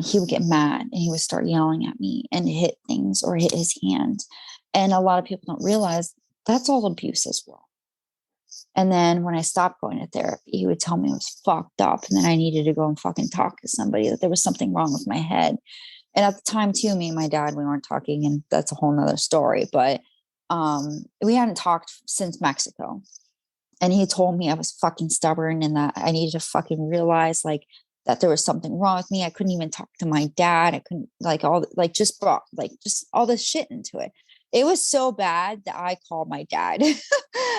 [SPEAKER 2] he would get mad and he would start yelling at me and hit things or hit his hand. And a lot of people don't realize that's all abuse as well. And then when I stopped going to therapy, he would tell me I was fucked up and then I needed to go and fucking talk to somebody, that there was something wrong with my head. And at the time too, me and my dad, we weren't talking, and that's a whole nother story, but, we hadn't talked since Mexico. And he told me I was fucking stubborn and that I needed to fucking realize like that there was something wrong with me. I couldn't even talk to my dad. I couldn't just brought just all this shit into it. It was so bad that I called my dad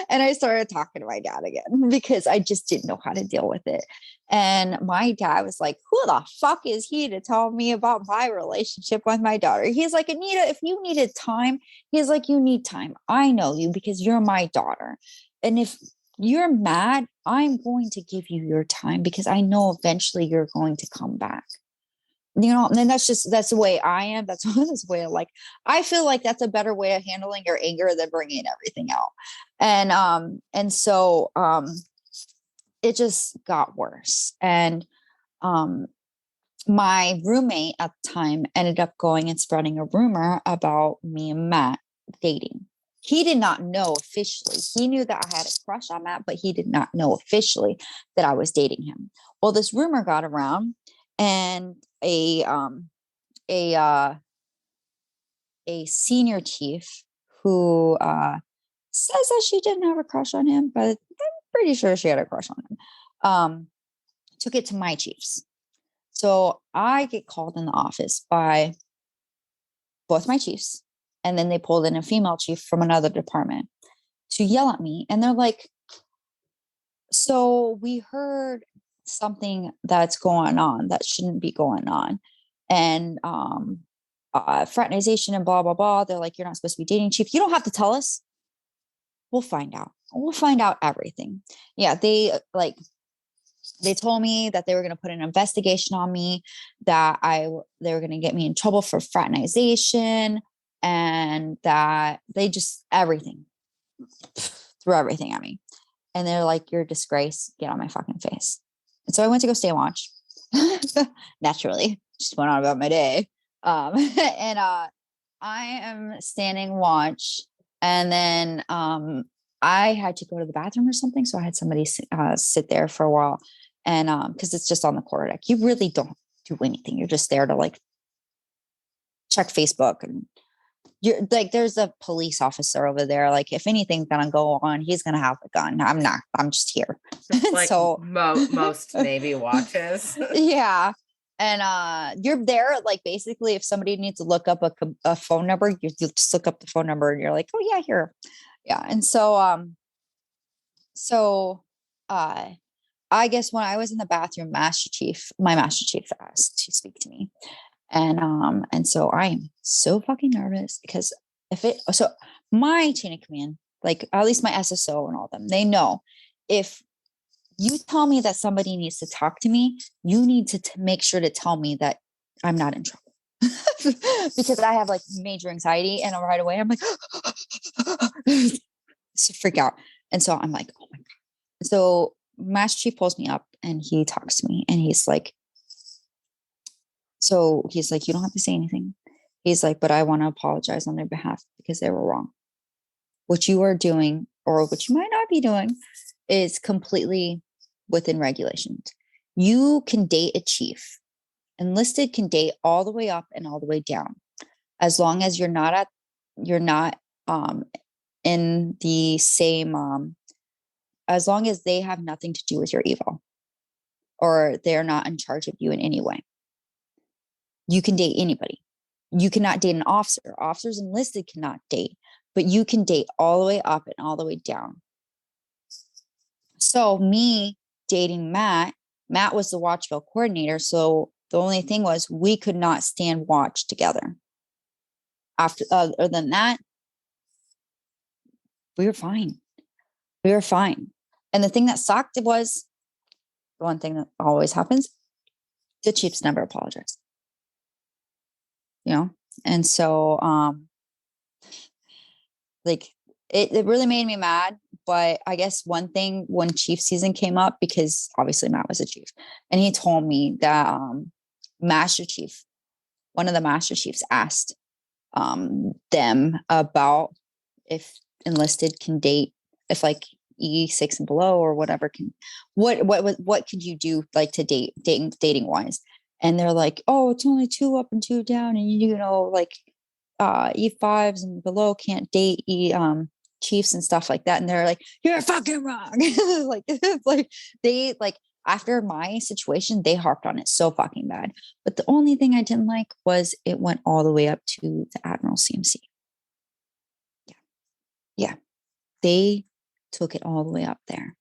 [SPEAKER 2] and I started talking to my dad again because I just didn't know how to deal with it. And my dad was like, who the fuck is he to tell me about my relationship with my daughter? He's like, Anita, if you needed time, he's like, you need time. I know you because you're my daughter. And if you're mad, I'm going to give you your time because I know eventually you're going to come back. And that's the way I am. That's the way I feel like that's a better way of handling your anger than bringing everything out. And so it just got worse. And my roommate at the time ended up going and spreading a rumor about me and Matt dating. He did not know officially. He knew that I had a crush on Matt, but he did not know officially that I was dating him. Well, this rumor got around, and a senior chief who says that she didn't have a crush on him, but I'm pretty sure she had a crush on him, took it to my chiefs. So I get called in the office by both my chiefs, and then they pulled in a female chief from another department to yell at me. And they're like, so we heard something that's going on that shouldn't be going on. And fraternization and blah, blah, blah. They're like, you're not supposed to be dating, chief. You don't have to tell us. We'll find out. We'll find out everything. Yeah, they told me that they were going to put an investigation on me, that they were going to get me in trouble for fraternization, and that they just threw everything at me. And they're like, you're a disgrace. Get on my fucking face. And so I went to go stay and watch. Naturally, just went on about my day. And I am standing watch. And then I had to go to the bathroom or something. So I had somebody sit there for a while. And because it's just on the quarter deck. You really don't do anything. You're just there to check Facebook, and you're there's a police officer over there. If anything's gonna go on, he's gonna have the gun. I'm not. I'm just here.
[SPEAKER 1] So most Navy watches.
[SPEAKER 2] Yeah. And you're there basically if somebody needs to look up a phone number, you just look up the phone number and you're like, oh yeah, here. Yeah. And so I guess when I was in the bathroom, my master chief asked to speak to me. And so I am so fucking nervous because so my chain of command, at least my SSO and all of them, they know if you tell me that somebody needs to talk to me, you need to make sure to tell me that I'm not in trouble. Because I have major anxiety, and right away I'm like, so freak out. And so I'm like, oh my God. So Master Chief pulls me up and he talks to me, and he's like, you don't have to say anything. He's like, but I want to apologize on their behalf because they were wrong. What you are doing, or what you might not be doing, is completely within regulations. You can date a chief. Enlisted can date all the way up and all the way down, as long as you're not in the same as long as they have nothing to do with your evil, or they're not in charge of you in any way. You can date anybody. You cannot date an officer. Officers enlisted cannot date, but you can date all the way up and all the way down. So me dating Matt was the watchville coordinator. So the only thing was we could not stand watch together. Other than that, we were fine. And the thing that sucked was the one thing that always happens: the chiefs never apologize. And so it really made me mad. But I guess one thing, when chief season came up, because obviously Matt was a chief, and he told me that one of the master chiefs asked them about if enlisted can date, if E6 and below or whatever what could you do to dating wise. And they're like, oh, it's only 2 up and 2 down, and E5s and below can't date chiefs and stuff like that. And they're like, you're fucking wrong. They After my situation, they harped on it so fucking bad. But the only thing I didn't like was it went all the way up to the Admiral CMC. Yeah. They took it all the way up there.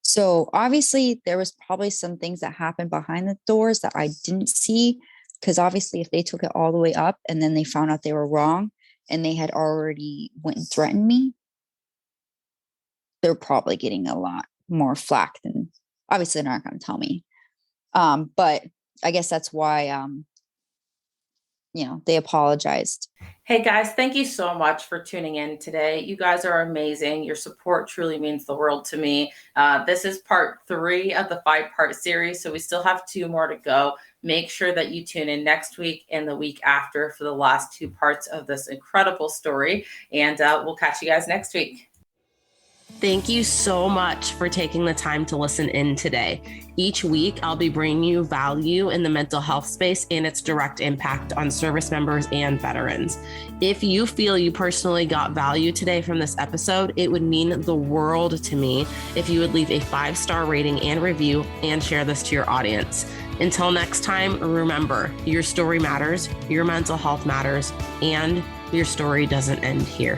[SPEAKER 2] So obviously there was probably some things that happened behind the doors that I didn't see. Because obviously if they took it all the way up and then they found out they were wrong and they had already went and threatened me, they're probably getting a lot more flack than, obviously they're not going to tell me. But I guess that's why, they apologized.
[SPEAKER 1] Hey guys, thank you so much for tuning in today. You guys are amazing. Your support truly means the world to me. This is part 3 of the 5-part series, so we still have 2 more to go. Make sure that you tune in next week and the week after for the last 2 parts of this incredible story, and we'll catch you guys next week. Thank you so much for taking the time to listen in today. Each week, I'll be bringing you value in the mental health space and its direct impact on service members and veterans. If you feel you personally got value today from this episode, it would mean the world to me if you would leave a 5-star rating and review and share this to your audience. Until next time, remember, your story matters, your mental health matters, and your story doesn't end here.